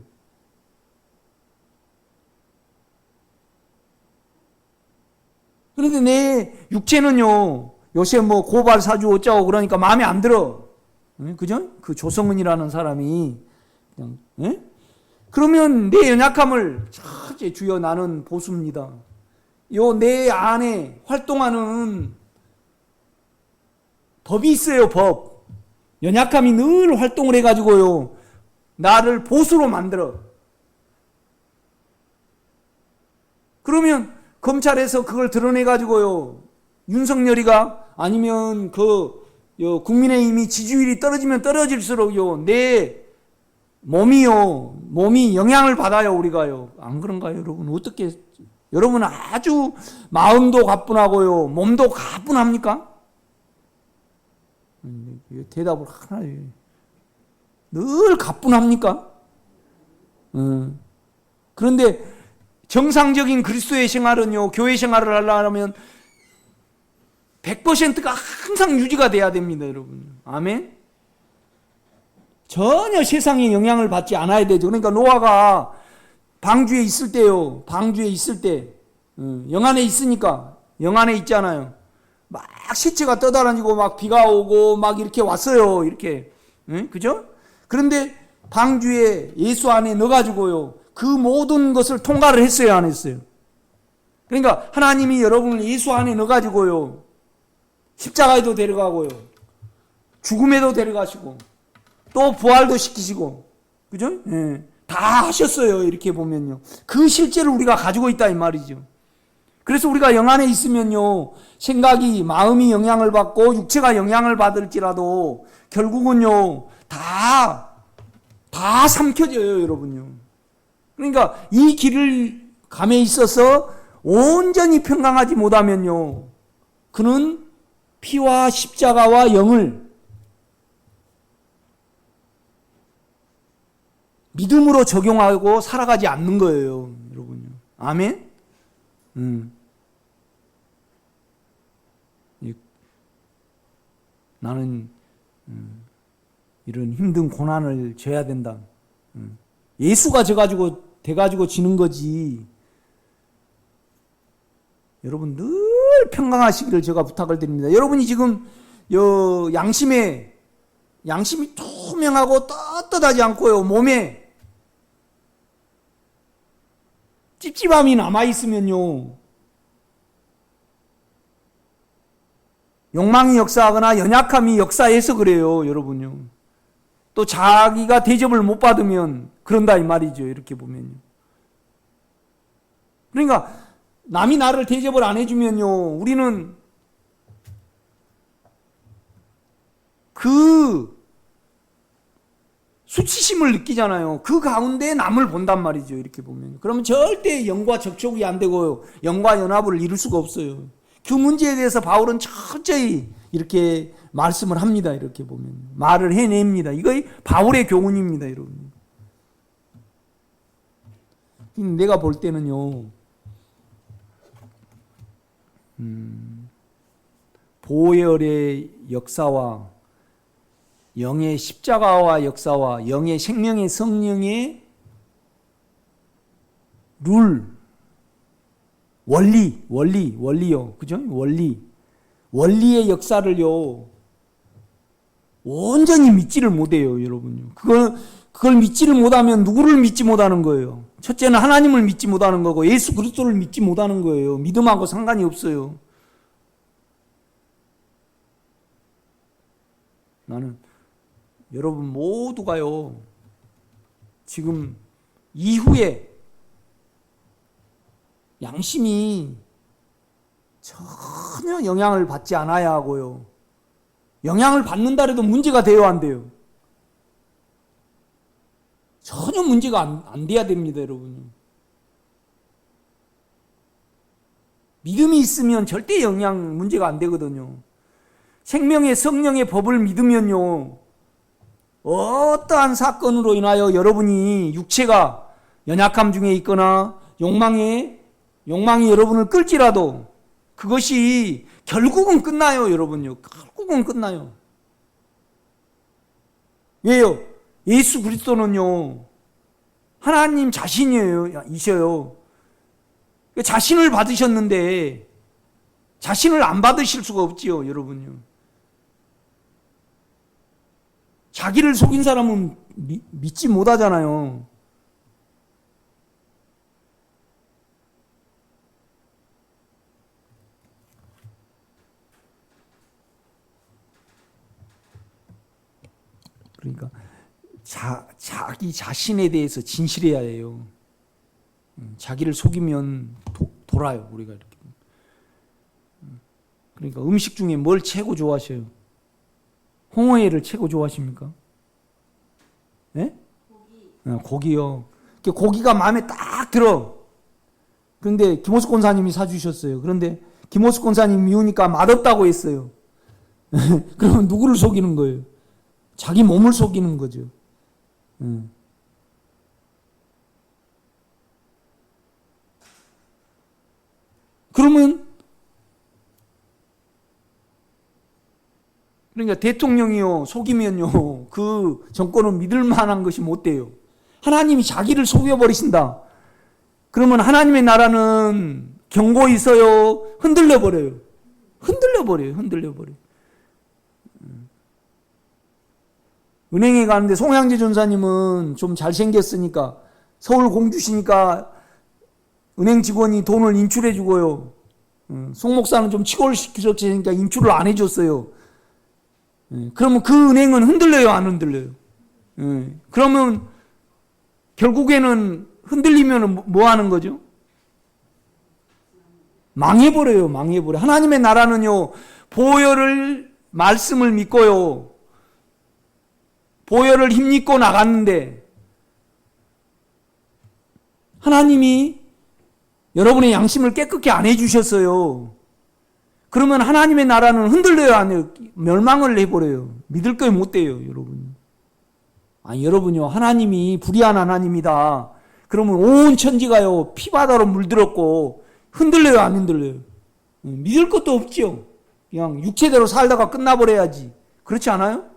그런데 내 육체는요, 요새 뭐 고발 사주 어쩌고 그러니까 마음에 안 들어. 그죠? 그 조성은이라는 사람이 그냥, 그러면 내 연약함을 첫째 주여 나는 보수입니다. 요 내 안에 활동하는 법이 있어요. 법. 연약함이 늘 활동을 해가지고요, 나를 보수로 만들어. 그러면 검찰에서 그걸 드러내가지고요, 윤석열이가 아니면 국민의힘이 지지율이 떨어지면 떨어질수록요, 내 몸이 영향을 받아요, 우리가요. 안 그런가요, 여러분? 어떻게, 여러분 아주 마음도 가뿐하고요, 몸도 가뿐합니까? 대답을 하나 해요. 늘 가뿐합니까? 그런데 정상적인 그리스도의 생활은요, 교회 생활을 하려면 100%가 항상 유지가 돼야 됩니다, 여러분. 아멘? 전혀 세상에 영향을 받지 않아야 되죠. 그러니까 노아가 방주에 있을 때요, 방주에 있을 때, 영안에 있으니까, 영안에 있잖아요. 막 시체가 떠다니고 막 비가 오고 막 이렇게 왔어요. 이렇게. 그죠? 그런데 방주에 예수 안에 넣어가지고요, 그 모든 것을 통과를 했어요, 안 했어요? 그러니까 하나님이 여러분을 예수 안에 넣어가지고요, 십자가에도 데려가고요, 죽음에도 데려가시고, 또 부활도 시키시고, 그죠? 다 하셨어요, 이렇게 보면요. 그 실제를 우리가 가지고 있다, 이 말이죠. 그래서 우리가 영 안에 있으면요, 생각이, 마음이 영향을 받고, 육체가 영향을 받을지라도, 결국은요, 다 삼켜져요, 여러분요. 그러니까 이 길을 감에 있어서 온전히 평강하지 못하면요, 그는 피와 십자가와 영을 믿음으로 적용하고 살아가지 않는 거예요, 여러분요. 아멘? 나는 이런 힘든 고난을 져야 된다. 예수가 돼가지고 지는 거지. 여러분 늘 평강하시기를 제가 부탁을 드립니다. 여러분이 지금 양심이 투명하고 떳떳하지 않고요, 몸에 찝찝함이 남아있으면요, 욕망이 역사하거나 연약함이 역사해서 그래요, 여러분요. 또 자기가 대접을 못 받으면 그런다, 이 말이죠, 이렇게 보면요. 그러니까 남이 나를 대접을 안 해주면요, 우리는 그 수치심을 느끼잖아요. 그 가운데 남을 본단 말이죠, 이렇게 보면. 그러면 절대 영과 접촉이 안 되고요, 영과 연합을 이룰 수가 없어요. 그 문제에 대해서 바울은 철저히 이렇게 말씀을 합니다, 이렇게 보면. 말을 해냅니다. 이거 바울의 교훈입니다, 여러분. 내가 볼 때는요, 보혈의 역사와 영의 십자가와 역사와 영의 생명의 성령의 원리요. 그죠? 원리의 역사를요, 온전히 믿지를 못해요, 여러분요. 그걸 믿지를 못하면 누구를 믿지 못하는 거예요? 첫째는 하나님을 믿지 못하는 거고, 예수 그리스도를 믿지 못하는 거예요. 믿음하고 상관이 없어요. 나는 여러분 모두가요, 지금 이후에 양심이 전혀 영향을 받지 않아야 하고요. 영향을 받는다 해도 문제가 돼요, 안 돼요? 전혀 문제가 안 돼야 됩니다, 여러분. 믿음이 있으면 절대 문제가 안 되거든요. 생명의 성령의 법을 믿으면요, 어떠한 사건으로 인하여 여러분이 육체가 연약함 중에 있거나 욕망이 여러분을 끌지라도 그것이 결국은 끝나요, 여러분요. 결국은 끝나요. 왜요? 예수 그리스도는요, 하나님 자신이셔요. 자신을 받으셨는데 자신을 안 받으실 수가 없지요, 여러분요. 자기를 속인 사람은 믿지 못하잖아요. 그러니까 자기 자신에 대해서 진실해야 해요. 자기를 속이면 돌아요, 우리가 이렇게. 그러니까 음식 중에 뭘 최고 좋아하셔요? 홍어회를 최고 좋아하십니까? 네? 고기요. 고기가 마음에 딱 들어. 그런데 김호숙 권사님이 사주셨어요. 그런데 김호숙 권사님이 미우니까 맛없다고 했어요. 그러면 누구를 속이는 거예요? 자기 몸을 속이는 거죠. 그러면 그러니까 대통령이요 속이면요 그 정권은 믿을 만한 것이 못 돼요. 하나님이 자기를 속여버리신다. 그러면 하나님의 나라는 경고 있어요? 흔들려 버려요. 은행에 가는데 송양재 전사님은 좀 잘생겼으니까 서울 공주시니까 은행 직원이 돈을 인출해 주고요. 송 목사는 좀 치골시키셨으니까 인출을 안 해줬어요. 그러면 그 은행은 흔들려요, 안 흔들려요? 그러면 결국에는 흔들리면 뭐 하는 거죠? 망해버려요. 하나님의 나라는요, 보혈을, 말씀을 믿고요, 보혈을 힘입고 나갔는데, 하나님이 여러분의 양심을 깨끗게 안 해주셨어요. 그러면 하나님의 나라는 흔들려요, 안 해요? 멸망을 해버려요. 믿을 거 못 돼요, 여러분. 아니, 여러분요, 하나님이 불의한 하나님이다. 그러면 온 천지가요, 피바다로 물들었고, 흔들려요, 안 흔들려요? 믿을 것도 없죠. 그냥 육체대로 살다가 끝나버려야지. 그렇지 않아요?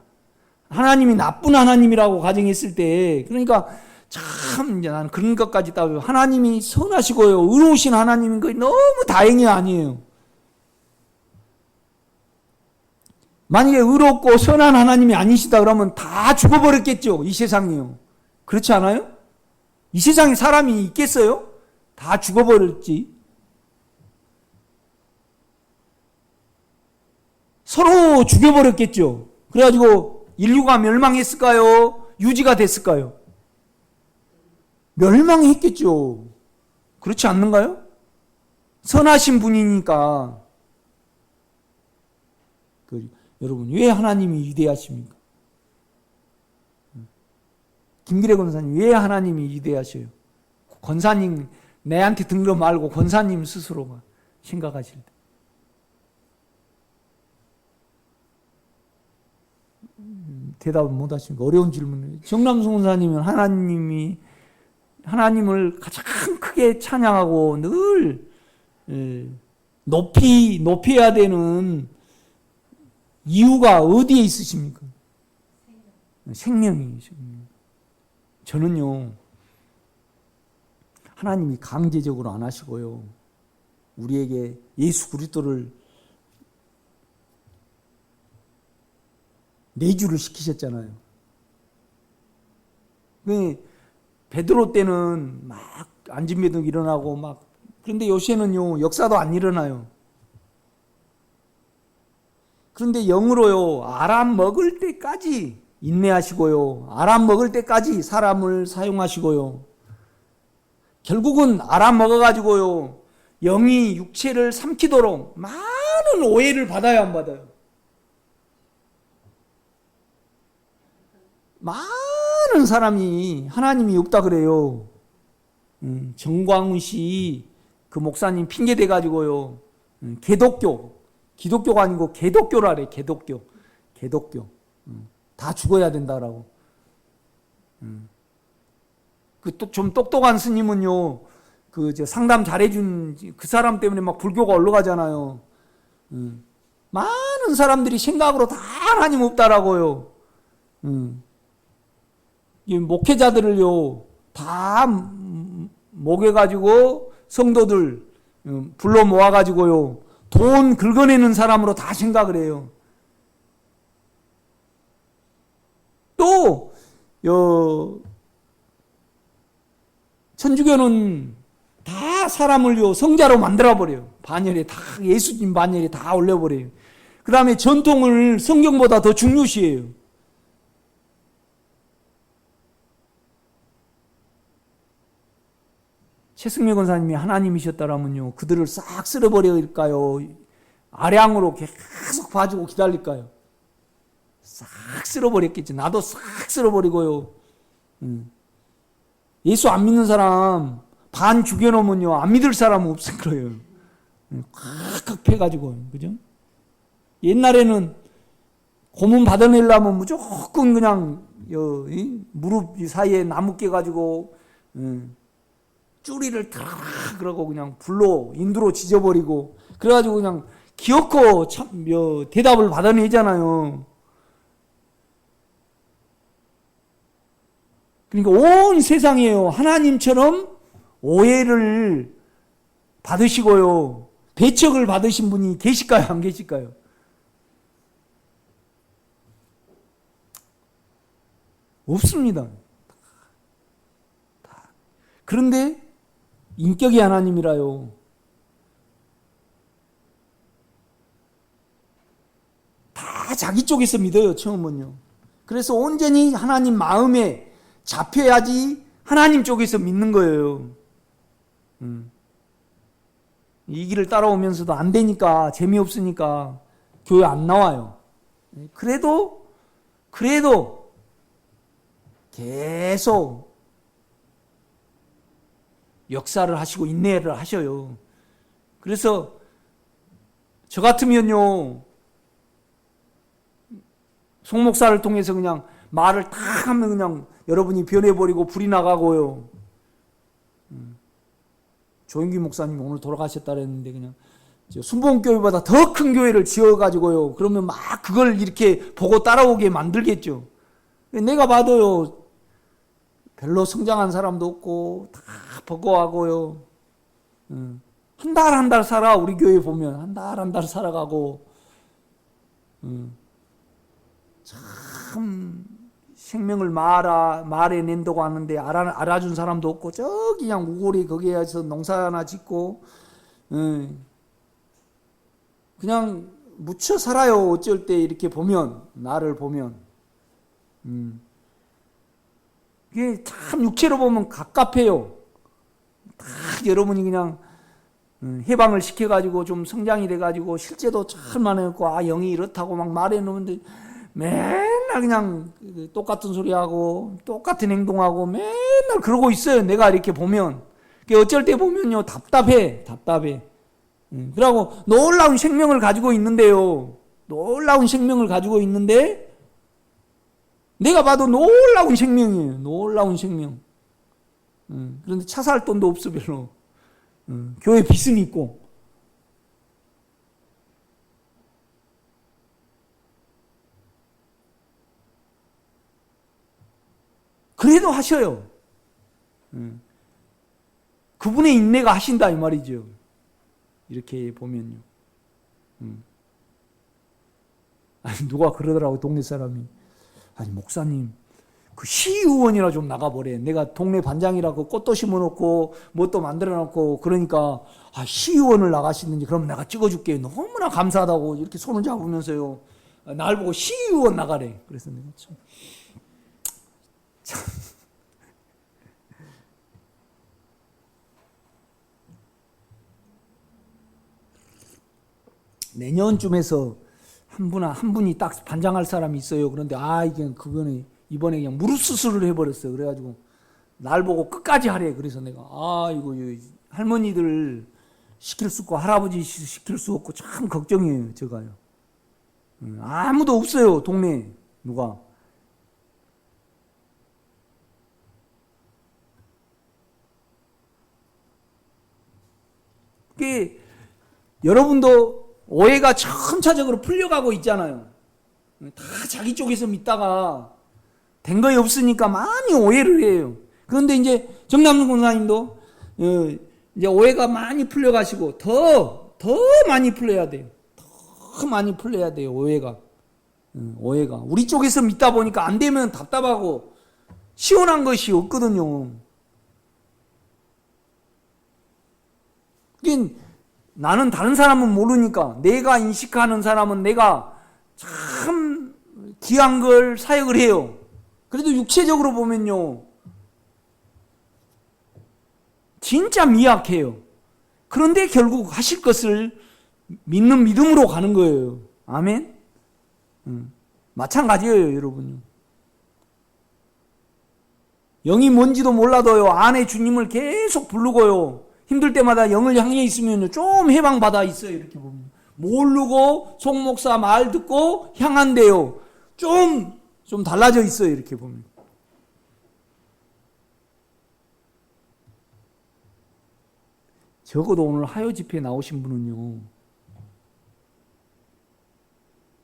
하나님이 나쁜 하나님이라고 가정했을 때, 그러니까 참, 이제 나는 그런 것까지 따져요. 하나님이 선하시고요, 의로우신 하나님인 거 너무 다행이 아니에요. 만약에 의롭고 선한 하나님이 아니시다 그러면 다 죽어버렸겠죠, 이 세상이요. 그렇지 않아요? 이 세상에 사람이 있겠어요? 다 죽어버렸지. 서로 죽여버렸겠죠. 그래가지고 인류가 멸망했을까요? 유지가 됐을까요? 멸망했겠죠. 그렇지 않는가요? 선하신 분이니까. 여러분, 왜 하나님이 위대하십니까? 김기래 권사님, 왜 하나님이 위대하셔요? 권사님, 내한테 든 거 말고 권사님 스스로가 생각하실 때. 대답을 못 하시니까 어려운 질문이에요. 정남승 권사님은 하나님을 가장 크게 찬양하고 늘 높여야 되는 이유가 어디에 있으십니까? 생명이죠. 저는요, 하나님이 강제적으로 안 하시고요, 우리에게 예수 그리스도를 내주를 시키셨잖아요. 베드로 때는 막 안진배도 일어나고 막, 그런데 요새는요 역사도 안 일어나요. 그런데 영으로요, 알아 먹을 때까지 인내하시고요, 알아 먹을 때까지 사람을 사용하시고요, 결국은 알아 먹어가지고요, 영이 육체를 삼키도록 많은 오해를 받아야 안 받아요? 많은 사람이 하나님이 없다 그래요. 정광훈 씨 그 목사님 핑계 대가지고요, 기독교가 아니고 개독교라래. 개독교. 다 죽어야 된다라고. 그 좀 똑똑한 스님은요, 상담 잘해준 그 사람 때문에 막 불교가 올라가잖아요. 많은 사람들이 생각으로 다 하나님 없다라고요. 이 목회자들을요, 다 목해가지고 성도들 불러 모아가지고요, 돈 긁어내는 사람으로 다 생각을 해요. 또 천주교는 다 사람을요 성자로 만들어버려요. 반열에 다 예수님 반열에 다 올려버려요. 그 다음에 전통을 성경보다 더 중요시해요. 최승미 권사님이 하나님이셨다라면요, 그들을 싹 쓸어버릴까요? 아량으로 계속 봐주고 기다릴까요? 싹 쓸어버렸겠지. 나도 싹 쓸어버리고요. 예수 안 믿는 사람 반 죽여놓으면요, 안 믿을 사람은 없을 거예요. 콱콱 패가지고, 그죠? 옛날에는 고문 받아내려면 무조건 그냥 무릎 사이에 나무 깨가지고 쭈리를 다 그러고 그냥 불로 인두로 지져버리고, 그래가지고 그냥 기어코 대답을 받아내잖아요. 그러니까 온 세상이에요, 하나님처럼 오해를 받으시고요, 배척을 받으신 분이 계실까요, 안 계실까요? 없습니다. 그런데 인격이 하나님이라요, 다 자기 쪽에서 믿어요, 처음은요. 그래서 온전히 하나님 마음에 잡혀야지 하나님 쪽에서 믿는 거예요. 이 길을 따라오면서도 안 되니까, 재미없으니까 교회 안 나와요. 그래도 계속 역사를 하시고 인내를 하셔요. 그래서 저 같으면요, 송 목사를 통해서 그냥 말을 탁 하면 그냥 여러분이 변해버리고 불이 나가고요. 조인기 목사님이 오늘 돌아가셨다 그랬는데, 그냥 순복음교회보다 더 큰 교회를 지어가지고요, 그러면 막 그걸 이렇게 보고 따라오게 만들겠죠. 내가 봐도요, 별로 성장한 사람도 없고 다 버거워하고요. 한 달 한 달 살아. 우리 교회 보면 한 달 한 달 살아가고, 참 생명을 말에 낸다고 하는데 알아준 사람도 없고, 저기 그냥 우골이 거기에서 농사나 짓고 그냥 묻혀 살아요. 어쩔 때 이렇게 보면, 나를 보면. 이게 참 육체로 보면 갑갑해요. 다 여러분이 그냥 해방을 시켜가지고 좀 성장이 돼가지고 실제도 참 많았고, 영이 이렇다고 막 말해놓는데 맨날 그냥 똑같은 소리하고 똑같은 행동하고 맨날 그러고 있어요. 내가 이렇게 보면. 어쩔 때 보면요, 답답해. 그러고 놀라운 생명을 가지고 있는데요, 놀라운 생명을 가지고 있는데, 내가 봐도 놀라운 생명이에요. 놀라운 생명. 그런데 차 살 돈도 없어, 별로. 교회 빚은 있고. 그래도 하셔요. 그분의 인내가 하신다 이 말이죠. 이렇게 보면요. 아니, 누가 그러더라고, 동네 사람이. 아니, 목사님, 그 시의원이나 좀 나가보래. 내가 동네 반장이라고 꽃도 심어놓고 뭣도 만들어놓고 그러니까 시의원을 나가시는지 그럼 내가 찍어줄게. 너무나 감사하다고 이렇게 손을 잡으면서요. 날 보고 시의원 나가래. 그래서 내가 참 내년쯤에서 한 분이 딱 반장할 사람이 있어요. 그런데 이게 그거는 이번에 그냥 무릎 수술을 해버렸어요. 그래가지고 날 보고 끝까지 하래. 그래서 내가 이거 할머니들 시킬 수 없고 할아버지 시킬 수 없고 참 걱정이에요. 제가요. 아무도 없어요. 동네에 누가. 그게 여러분도 오해가 점차적으로 풀려가고 있잖아요. 다 자기 쪽에서 믿다가 된 거에 없으니까 많이 오해를 해요. 그런데 이제 정남순 권사님도 이제 오해가 많이 풀려가시고 더 많이 풀려야 돼요. 더 많이 풀려야 돼요. 오해가 우리 쪽에서 믿다 보니까 안 되면 답답하고 시원한 것이 없거든요. 나는 다른 사람은 모르니까 내가 인식하는 사람은 내가 참 귀한 걸 사역을 해요. 그래도 육체적으로 보면요 진짜 미약해요. 그런데 결국 하실 것을 믿는 믿음으로 가는 거예요. 아멘. 마찬가지예요, 여러분. 영이 뭔지도 몰라도요 안에 주님을 계속 부르고요 힘들 때마다 영을 향해 있으면 좀 해방받아 있어요. 이렇게 보면 모르고 송목사 말 듣고 향한대요. 좀 달라져 있어요. 이렇게 보면. 적어도 오늘 하요 집회에 나오신 분은요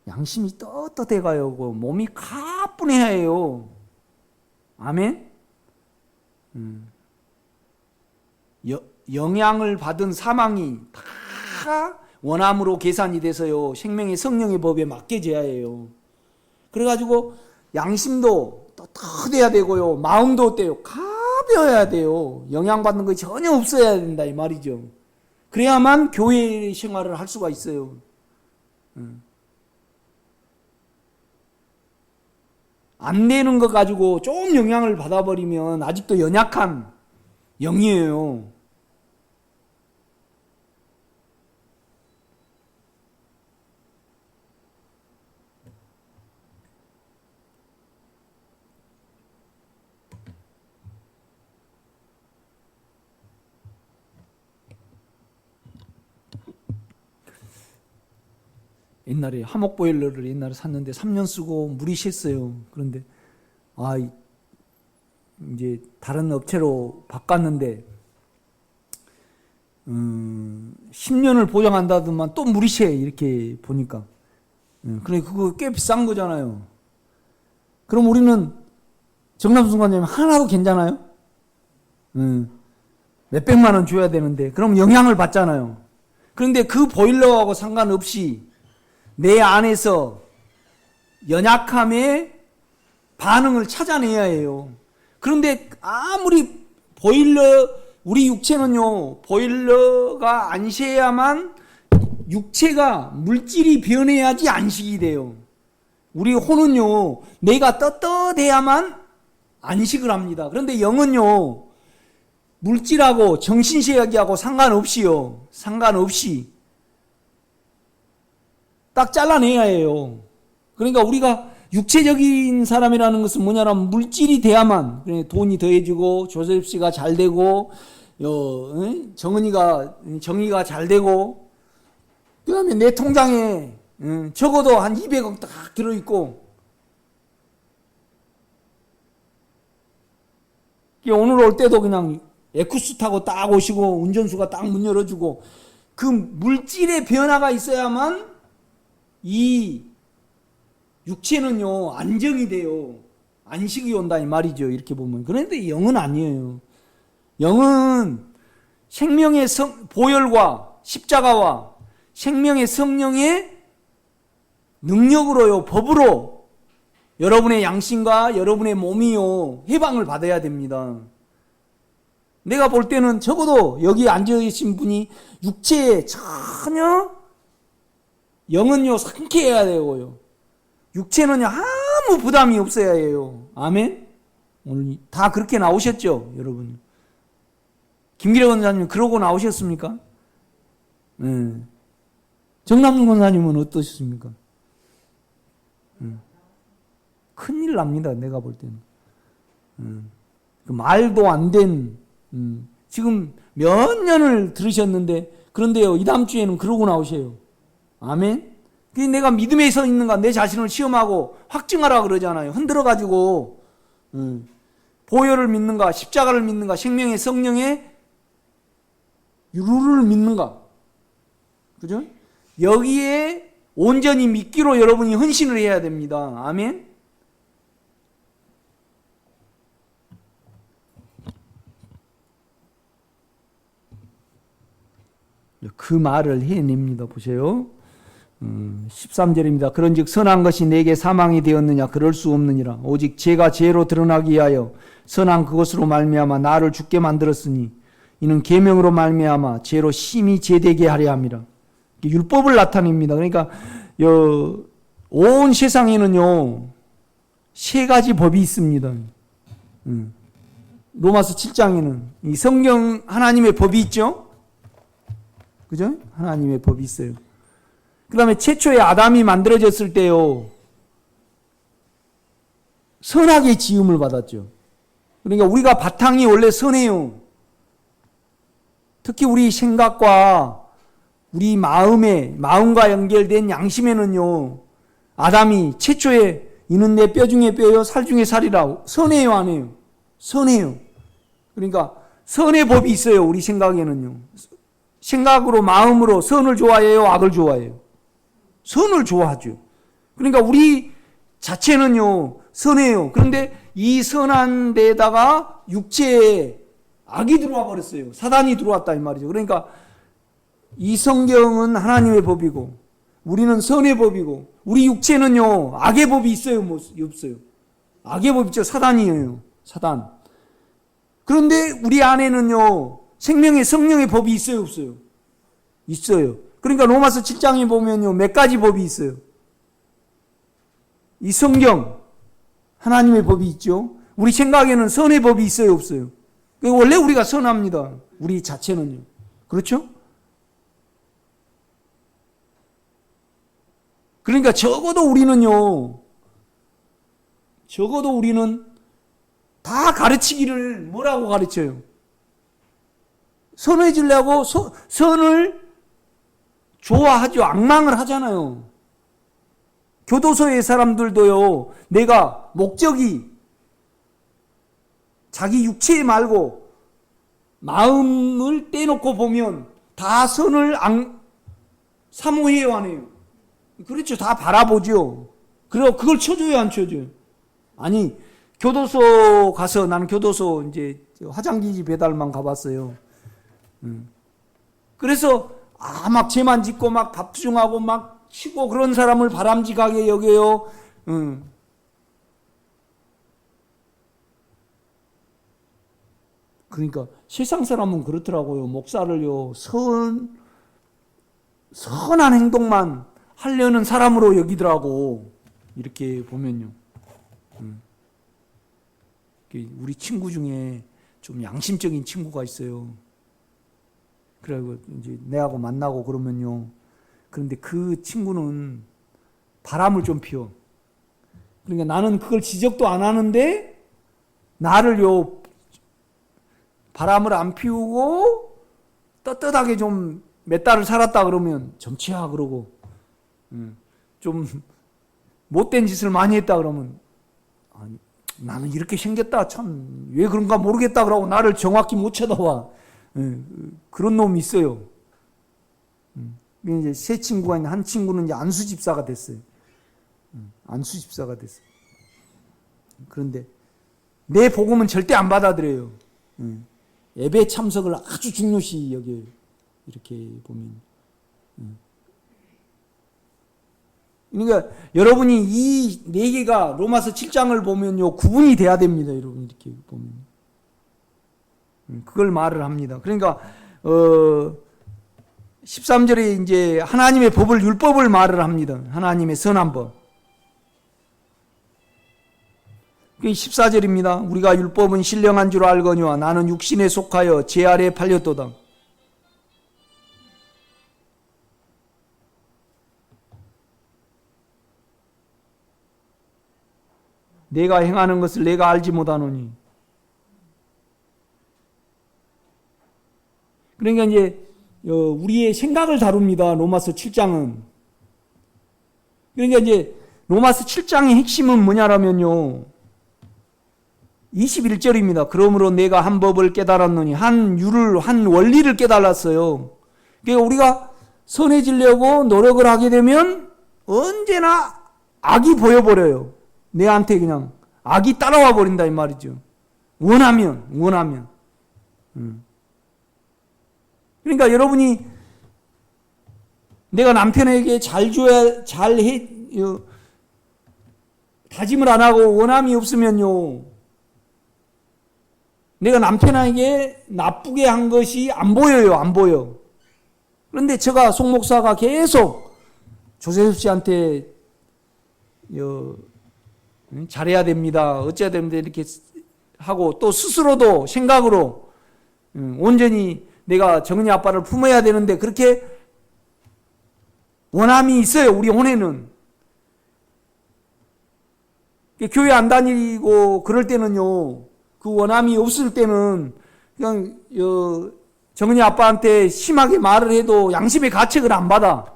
양심이 떳떳해가요. 몸이 가뿐해야 해요. 아멘. 영향을 받은 사망이 다 원함으로 계산이 돼서요 생명의 성령의 법에 맡겨져야 해요. 그래가지고 양심도 떳떳해야 되고요 마음도 어때요? 가벼워야 돼요. 영향받는 것이 전혀 없어야 된다 이 말이죠. 그래야만 교회 생활을 할 수가 있어요. 안 내는 것 가지고 좀 영향을 받아버리면 아직도 연약한 영이에요. 옛날에 화목 보일러를 옛날에 샀는데 3년 쓰고 물이 샜어요. 그런데 이제 다른 업체로 바꿨는데 10년을 보장한다더만 또 물이 새 이렇게 보니까 그래 그거 꽤 비싼 거잖아요. 그럼 우리는 정남순 관장님 하나도 괜찮아요? 몇백만 원 줘야 되는데 그럼 영향을 받잖아요. 그런데 그 보일러하고 상관없이 내 안에서 연약함의 반응을 찾아내야 해요. 그런데 아무리 우리 육체는요 보일러가 안식해야만 육체가 물질이 변해야지 안식이 돼요. 우리 혼은요 내가 떳떳해야만 안식을 합니다. 그런데 영은요 물질하고 정신세계하고 상관없이 딱 잘라내야 해요. 그러니까 우리가 육체적인 사람이라는 것은 뭐냐면 물질이 돼야만 돈이 더해지고 조셉씨가 잘 되고 정의가 잘 되고 그 다음에 내 통장에 적어도 한 200억 딱 들어있고 오늘 올 때도 그냥 에쿠스 타고 딱 오시고 운전수가 딱 문 열어주고 그 물질의 변화가 있어야만 이 육체는요 안정이 돼요. 안식이 온다 이 말이죠. 이렇게 보면. 그런데 영은 아니에요. 영은 생명의 보혈과 십자가와 생명의 성령의 능력으로요 법으로 여러분의 양심과 여러분의 몸이요, 해방을 받아야 됩니다. 내가 볼 때는 적어도 여기 앉아계신 분이 육체에 전혀 영은요 상쾌해야 되고요, 육체는요 아무 부담이 없어야 해요. 아멘. 오늘 다 그렇게 나오셨죠, 여러분? 김기래 권사님 그러고 나오셨습니까? 정남준 권사님은 어떠셨습니까? 큰일 납니다, 내가 볼 때는. 그 말도 안 된, 지금 몇 년을 들으셨는데, 그런데요, 이 다음 주에는 그러고 나오셔요. 아멘? 그게 내가 믿음에 서 있는가, 내 자신을 시험하고 확증하라 그러잖아요. 흔들어가지고, 보혈을 믿는가, 십자가를 믿는가, 생명의 성령의 유루를 믿는가. 그죠? 여기에 온전히 믿기로 여러분이 헌신을 해야 됩니다. 아멘? 그 말을 해냅니다. 보세요. 13절입니다. 그런즉 선한 것이 내게 사망이 되었느냐? 그럴 수 없느니라. 오직 죄가 죄로 드러나기 위하여 선한 그것으로 말미암아 나를 죽게 만들었으니 이는 계명으로 말미암아 죄로 심히 제되게 하려 함이라. 율법을 나타냅니다. 그러니까 온 세상에는요 세 가지 법이 있습니다. 로마서 7장에는 이 성경 하나님의 법이 있죠. 그죠? 하나님의 법이 있어요. 그 다음에 최초의 아담이 만들어졌을 때요 선하게 지음을 받았죠. 그러니까 우리가 바탕이 원래 선해요. 특히 우리 생각과 우리 마음과 연결된 양심에는요 아담이 최초에 이는 내 뼈 중에 뼈요 살 중에 살이라. 선해요, 안 해요? 선해요. 그러니까 선의 법이 있어요. 우리 생각에는요. 생각으로 마음으로 선을 좋아해요, 악을 좋아해요? 선을 좋아하죠. 그러니까 우리 자체는요 선해요. 그런데 이 선한 데다가 육체에 악이 들어와 버렸어요. 사단이 들어왔다 이 말이죠. 그러니까 이 성경은 하나님의 법이고 우리는 선의 법이고 우리 육체는요 악의 법이 있어요, 뭐 없어요? 악의 법 있죠. 사단이에요. 사단. 그런데 우리 안에는요 생명의 성령의 법이 있어요, 없어요? 있어요. 그러니까 로마서 7장에 보면요 몇 가지 법이 있어요. 이 성경 하나님의 법이 있죠. 우리 생각에는 선의 법이 있어요, 없어요? 원래 우리가 선합니다. 우리 자체는요. 그렇죠? 그러니까 적어도 우리는 다 가르치기를 뭐라고 가르쳐요? 선해지려고 선을 좋아하죠. 악망을 하잖아요. 교도소의 사람들도요, 내가 목적이 자기 육체 말고 마음을 떼놓고 보면 다 선을 사모해요, 안 해요? 그렇죠. 다 바라보죠. 그리고 그걸 쳐줘요, 안 쳐줘요? 아니, 교도소 가서, 나는 교도소 이제 화장지지 배달만 가봤어요. 그래서 막 죄만 짓고 막 밥투정하고 막 치고 그런 사람을 바람직하게 여겨요. 그러니까 세상 사람은 그렇더라고요. 목사를요 선한 행동만 하려는 사람으로 여기더라고. 이렇게 보면요. 우리 친구 중에 좀 양심적인 친구가 있어요. 그리고 이제 내하고 만나고 그러면요. 그런데 그 친구는 바람을 좀 피워. 그러니까 나는 그걸 지적도 안 하는데 나를요 바람을 안 피우고 떳떳하게 좀 몇 달을 살았다 그러면 점치야 그러고 좀 못된 짓을 많이 했다 그러면 아니, 나는 이렇게 생겼다 참 왜 그런가 모르겠다 그러고 나를 정확히 못 쳐다봐. 그런 놈이 있어요. 이제 세 친구가 있는데 한 친구는 이제 안수 집사가 됐어요. 안수 집사가 됐어요. 그런데 내 복음은 절대 안 받아들여요. 예배 참석을 아주 중요시 여겨요. 이렇게 보면. 그러니까 여러분이 이 네 개가 로마서 7장을 보면요 구분이 돼야 됩니다. 여러분 이렇게 보면 그걸 말을 합니다. 그러니까 13절에 이제 하나님의 법을 율법을 말을 합니다. 하나님의 선한 법. 14절입니다. 우리가 율법은 신령한 줄 알거니와 나는 육신에 속하여 제 아래에 팔렸도다. 내가 행하는 것을 내가 알지 못하노니. 그러니까 이제 우리의 생각을 다룹니다. 로마서 7장은. 그러니까 이제 로마서 7장의 핵심은 뭐냐라면요. 21절입니다. 그러므로 내가 한 법을 깨달았노니 한 원리를 깨달았어요. 그러니까 우리가 선해지려고 노력을 하게 되면 언제나 악이 보여버려요. 내한테 그냥 악이 따라와 버린다 이 말이죠. 원하면. 그러니까 여러분이 내가 남편에게 다짐을 안 하고 원함이 없으면요. 내가 남편에게 나쁘게 한 것이 안 보여. 그런데 제가 송 목사가 계속 조세섭 씨한테 잘해야 됩니다. 어째야 됩니다. 이렇게 하고 또 스스로도 생각으로 온전히 내가 정은이 아빠를 품어야 되는데 그렇게 원함이 있어요. 우리 혼에는. 교회 안 다니고 그럴 때는요. 그 원함이 없을 때는 그냥 정은이 아빠한테 심하게 말을 해도 양심의 가책을 안 받아.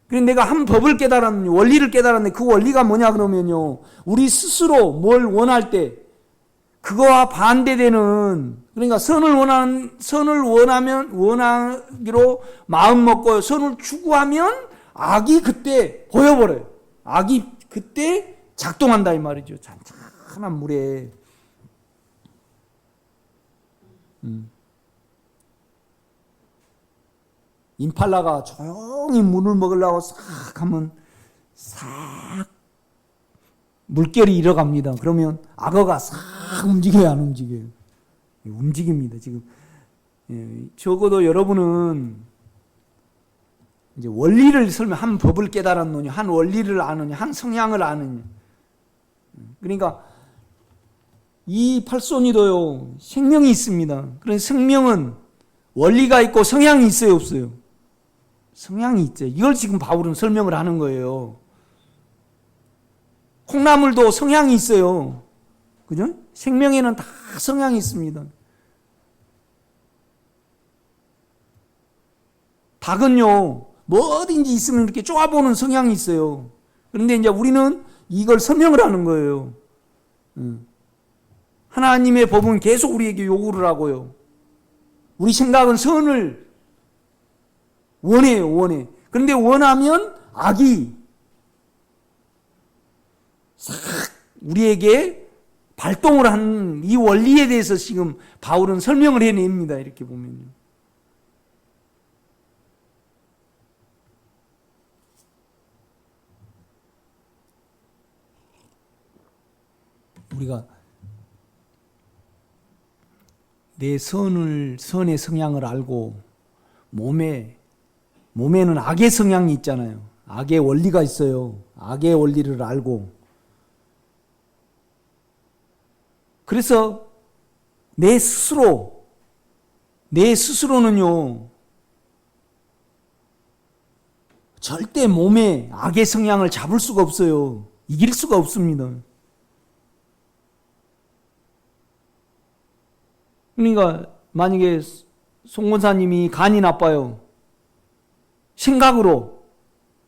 그래서 내가 한 법을 깨달았는데 원리를 깨달았는데 그 원리가 뭐냐 그러면요. 우리 스스로 뭘 원할 때 그거와 반대되는 그러니까 선을 원하기로 마음 먹고 선을 추구하면 악이 그때 보여버려요. 악이 그때 작동한다 이 말이죠. 잔잔한 물에. 임팔라가 조용히 물을 먹으려고 싹 하면 싹 물결이 일어갑니다. 그러면 악어가 싹 움직여요, 안 움직여요? 움직입니다, 지금. 적어도 여러분은 이제 원리를 한 법을 깨달았느냐, 한 원리를 아느냐, 한 성향을 아느냐. 그러니까 이 팔손이도요, 생명이 있습니다. 그런 생명은 원리가 있고 성향이 있어요, 없어요? 성향이 있죠. 이걸 지금 바울은 설명을 하는 거예요. 콩나물도 성향이 있어요. 그죠? 생명에는 다 성향이 있습니다. 닭은요, 뭐든지 있으면 이렇게 쪼아보는 성향이 있어요. 그런데 이제 우리는 이걸 설명을 하는 거예요. 하나님의 법은 계속 우리에게 요구를 하고요. 우리 생각은 선을 원해. 그런데 원하면 악이 싹 우리에게 발동을 하는 이 원리에 대해서 지금 바울은 설명을 해냅니다. 이렇게 보면요. 우리가 내 선의 성향을 알고 몸에는 악의 성향이 있잖아요. 악의 원리가 있어요. 악의 원리를 알고. 그래서 내 스스로는요, 절대 몸에 악의 성향을 잡을 수가 없어요. 이길 수가 없습니다. 그러니까 만약에 송 권사님이 간이 나빠요. 생각으로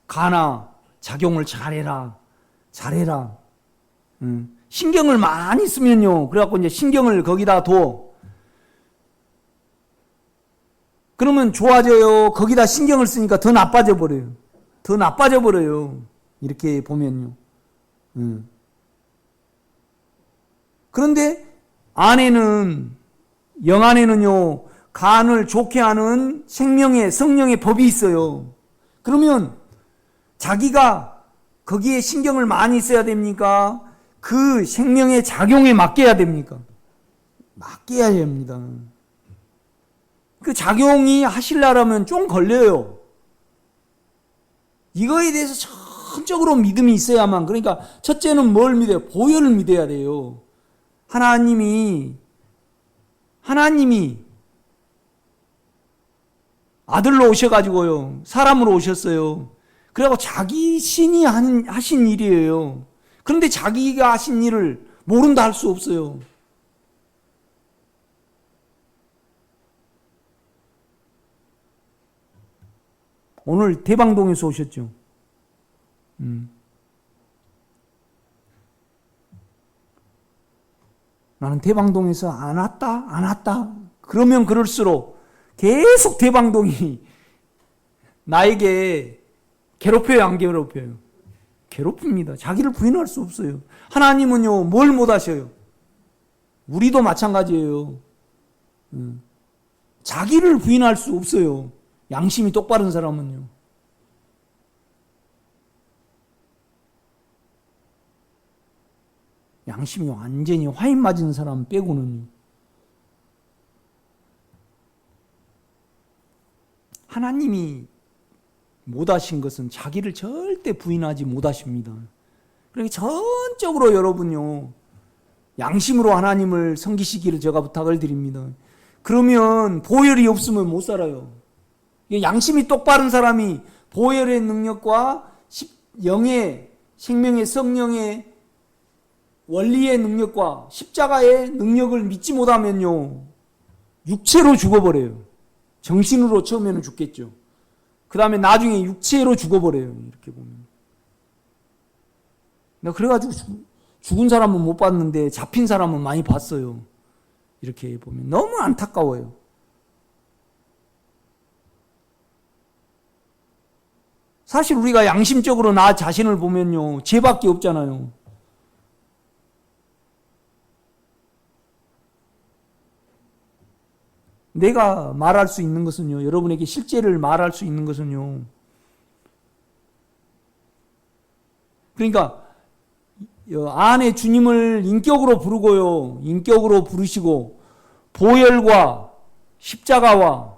간아 작용을 잘해라. 신경을 많이 쓰면요. 그래갖고 이제 신경을 거기다 둬. 그러면 좋아져요. 거기다 신경을 쓰니까 더 나빠져 버려요. 이렇게 보면요. 그런데 영 안에는요, 간을 좋게 하는 성령의 법이 있어요. 그러면 자기가 거기에 신경을 많이 써야 됩니까? 그 생명의 작용에 맡겨야 됩니까? 맡겨야 됩니다. 그 작용이 하실라면 좀 걸려요. 이거에 대해서 전적으로 믿음이 있어야만. 그러니까 첫째는 뭘 믿어요? 보혈을 믿어야 돼요. 하나님이 아들로 오셔가지고요, 사람으로 오셨어요. 그래갖고 자기 신이 하신 일이에요. 그런데 자기가 하신 일을 모른다 할 수 없어요. 오늘 대방동에서 오셨죠. 나는 대방동에서 안 왔다. 그러면 그럴수록 계속 대방동이 나에게 괴롭혀요, 안 괴롭혀요? 괴롭힙니다. 자기를 부인할 수 없어요. 하나님은요, 뭘 못 하셔요? 우리도 마찬가지예요. 자기를 부인할 수 없어요. 양심이 똑바른 사람은요. 양심이 완전히 화인 맞은 사람 빼고는 하나님이 못하신 것은 자기를 절대 부인하지 못하십니다. 그러니까 전적으로 여러분요, 양심으로 하나님을 섬기시기를 제가 부탁을 드립니다. 그러면 보혈이 없으면 못 살아요. 양심이 똑바른 사람이 보혈의 능력과 영의 생명의 성령의 원리의 능력과 십자가의 능력을 믿지 못하면요, 육체로 죽어버려요. 정신으로 처음에는 죽겠죠. 그 다음에 나중에 육체로 죽어버려요. 이렇게 보면. 내가 그래가지고 죽은 사람은 못 봤는데 잡힌 사람은 많이 봤어요. 이렇게 보면 너무 안타까워요. 사실 우리가 양심적으로 나 자신을 보면요, 죄밖에 없잖아요. 내가 말할 수 있는 것은요, 여러분에게 실제를 말할 수 있는 것은요, 그러니까 안에 주님을 인격으로 부르고요, 인격으로 부르시고 보혈과 십자가와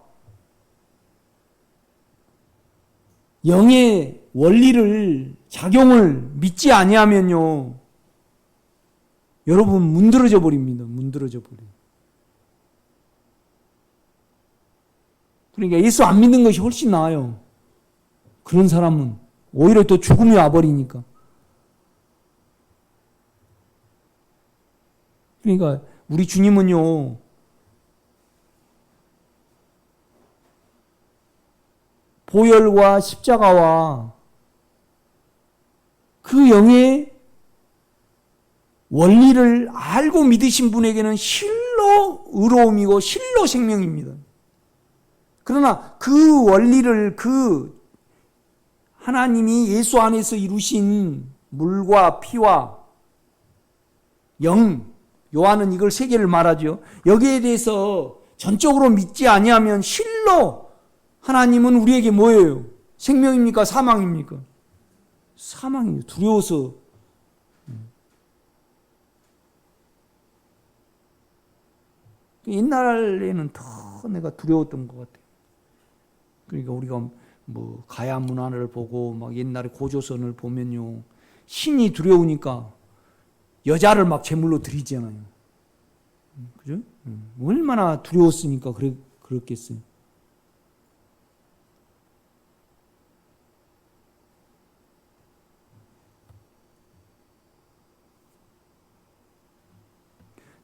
영의 원리를 작용을 믿지 아니하면요, 여러분 문드러져 버립니다. 문드러져 버려요. 그러니까 예수 안 믿는 것이 훨씬 나아요. 그런 사람은 오히려 또 죽음이 와버리니까. 그러니까 우리 주님은요, 보혈과 십자가와 그 영의 원리를 알고 믿으신 분에게는 실로 의로움이고 실로 생명입니다. 그러나 그 원리를, 그 하나님이 예수 안에서 이루신 물과 피와 영, 요한은 이걸 세 개를 말하죠. 여기에 대해서 전적으로 믿지 아니하면 실로 하나님은 우리에게 뭐예요? 생명입니까? 사망입니까? 사망이에요. 두려워서. 옛날에는 더 내가 두려웠던 것 같아요. 그러니까 우리가 뭐 가야 문화를 보고 막 옛날에 고조선을 보면요, 신이 두려우니까 여자를 막 제물로 드리잖아요. 그죠? 얼마나 두려웠으니까 그렇겠어요.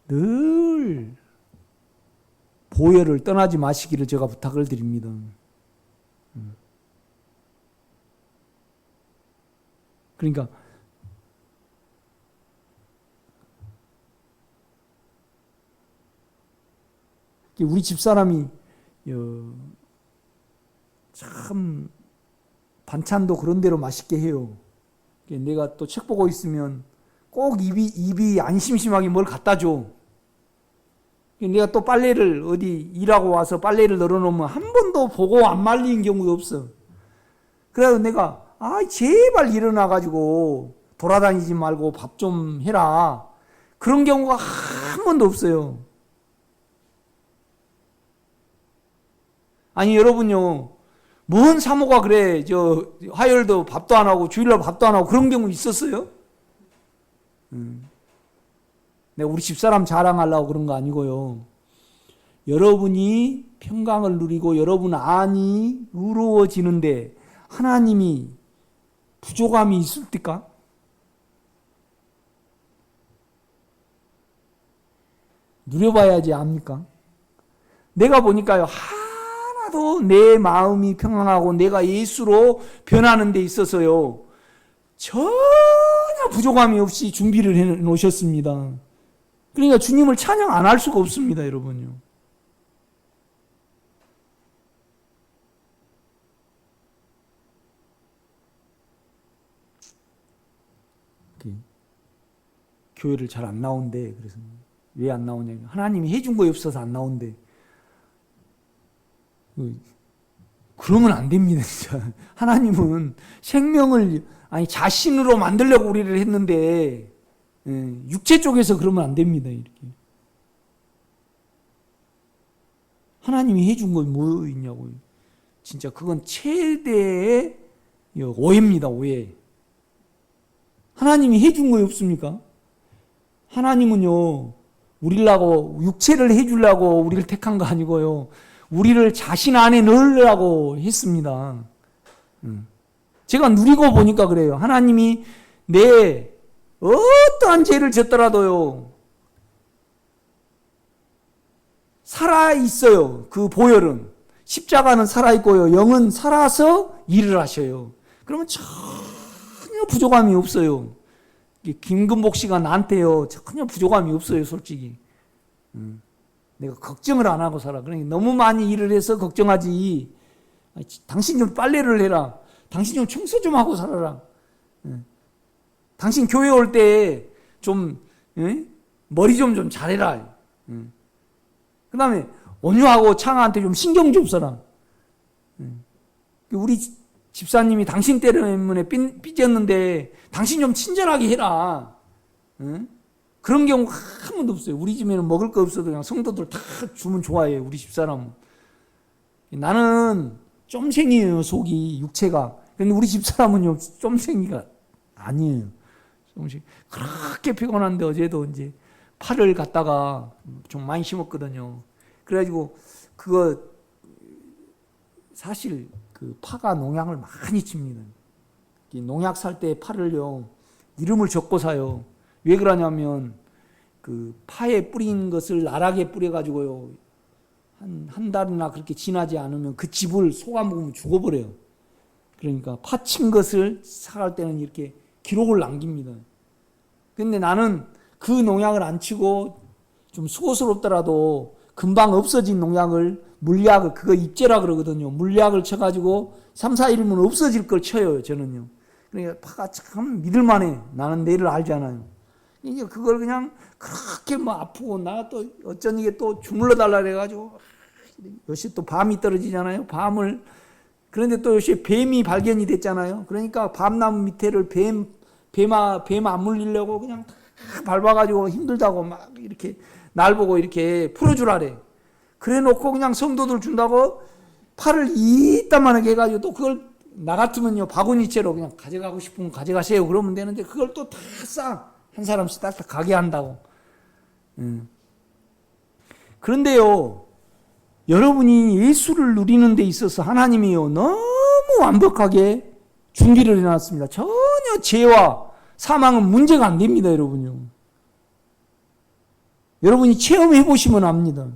늘 보혈을 떠나지 마시기를 제가 부탁을 드립니다. 그러니까 우리 집사람이 참 반찬도 그런 대로 맛있게 해요. 내가 또 책 보고 있으면 꼭 입이 안 심심하게 뭘 갖다 줘. 내가 또 빨래를 어디 일하고 와서 빨래를 널어놓으면 한 번도 보고 안 말리는 경우도 없어. 그래서 내가 제발 일어나가지고 돌아다니지 말고 밥 좀 해라. 그런 경우가 한 번도 없어요. 아니, 여러분요, 뭔 사모가 그래, 화요일도 밥도 안 하고, 주일날 밥도 안 하고, 그런 경우 있었어요? 내가 우리 집사람 자랑하려고 그런 거 아니고요. 여러분이 평강을 누리고 여러분 안이 의로워지는데 하나님이 부족함이 있을 때까? 누려봐야지 압니까? 내가 보니까요, 하나도 내 마음이 평안하고 내가 예수로 변하는 데 있어서요, 전혀 부족함이 없이 준비를 해 놓으셨습니다. 그러니까 주님을 찬양 안 할 수가 없습니다, 여러분요. 교회를 잘 안 나온대. 그래서 왜 안 나오냐? 하나님이 해준 거에 없어서 안 나온대. 그러면 안 됩니다, 진짜. 하나님은 생명을 자신으로 만들려고 우리를 했는데 육체 쪽에서 그러면 안 됩니다. 이렇게. 하나님이 해준 건 뭐 있냐고요. 진짜 그건 최대의 오해입니다, 오해. 하나님이 해준 거에 없습니까? 하나님은요, 우리라고, 육체를 해주려고 우리를 택한 거 아니고요, 우리를 자신 안에 넣으려고 했습니다. 제가 누리고 보니까 그래요. 하나님이 내 어떠한 죄를 졌더라도요, 살아있어요. 그 보혈은. 십자가는 살아있고요, 영은 살아서 일을 하셔요. 그러면 전혀 부족함이 없어요. 김금복 씨가 나한테요, 전혀 부족함이 없어요, 솔직히. 내가 걱정을 안 하고 살아. 그러니까 너무 많이 일을 해서 걱정하지. 당신 좀 빨래를 해라. 당신 좀 청소 좀 하고 살아라. 당신 교회 올 때 좀 머리 좀 잘해라. 그 다음에 온유하고 창아한테 좀 신경 좀 써라. 우리 집사님이 당신 때문에 삐졌는데 당신 좀 친절하게 해라. 그런 경우 한 번도 없어요. 우리 집에는 먹을 거 없어도 그냥 성도들 다 주면 좋아해요. 우리 집사람은. 나는 쫌생이에요, 속이, 육체가. 근데 우리 집사람은요, 쫌생이가 아니에요. 그렇게 피곤한데 어제도 이제 파를 갖다가 좀 많이 심었거든요. 그래가지고 그거 사실 그 파가 농약을 많이 칩니다. 농약 살 때 파를요, 이름을 적고 사요. 왜 그러냐면 그 파에 뿌린 것을 나락에 뿌려가지고요, 한 달이나 그렇게 지나지 않으면 그 집을 속아 먹으면 죽어버려요. 그러니까 파 친 것을 사갈 때는 이렇게 기록을 남깁니다. 근데 나는 그 농약을 안 치고 좀 수고스럽더라도 금방 없어진 농약을, 물약을, 그거 입제라 그러거든요. 물약을 쳐가지고 3, 4일이면 없어질 걸 쳐요, 저는요. 그러니까 파가 참 믿을만해. 나는 내를 알잖아요. 이제 그걸 그냥 그렇게 뭐 아프고, 나 또 어쩐 이게 또 주물러 달라 그래가지고, 요새 또 밤이 떨어지잖아요. 밤을. 그런데 또 요새 뱀이 발견이 됐잖아요. 그러니까 밤나무 밑에를 뱀 안 물리려고 그냥 다 밟아가지고 힘들다고 막 이렇게 날 보고 이렇게 풀어주라래. 그래 놓고 그냥 성도들 준다고 팔을 이따만하게 해가지고 또 그걸 나 같으면요, 바구니채로 그냥 가져가고 싶으면 가져가세요. 그러면 되는데 그걸 또 다 싸. 한 사람씩 딱딱 가게 한다고. 그런데요, 여러분이 예수를 누리는 데 있어서 하나님이요, 너무 완벽하게 준비를 해놨습니다. 전혀 죄와 사망은 문제가 안 됩니다, 여러분요. 여러분이 체험해 보시면 압니다.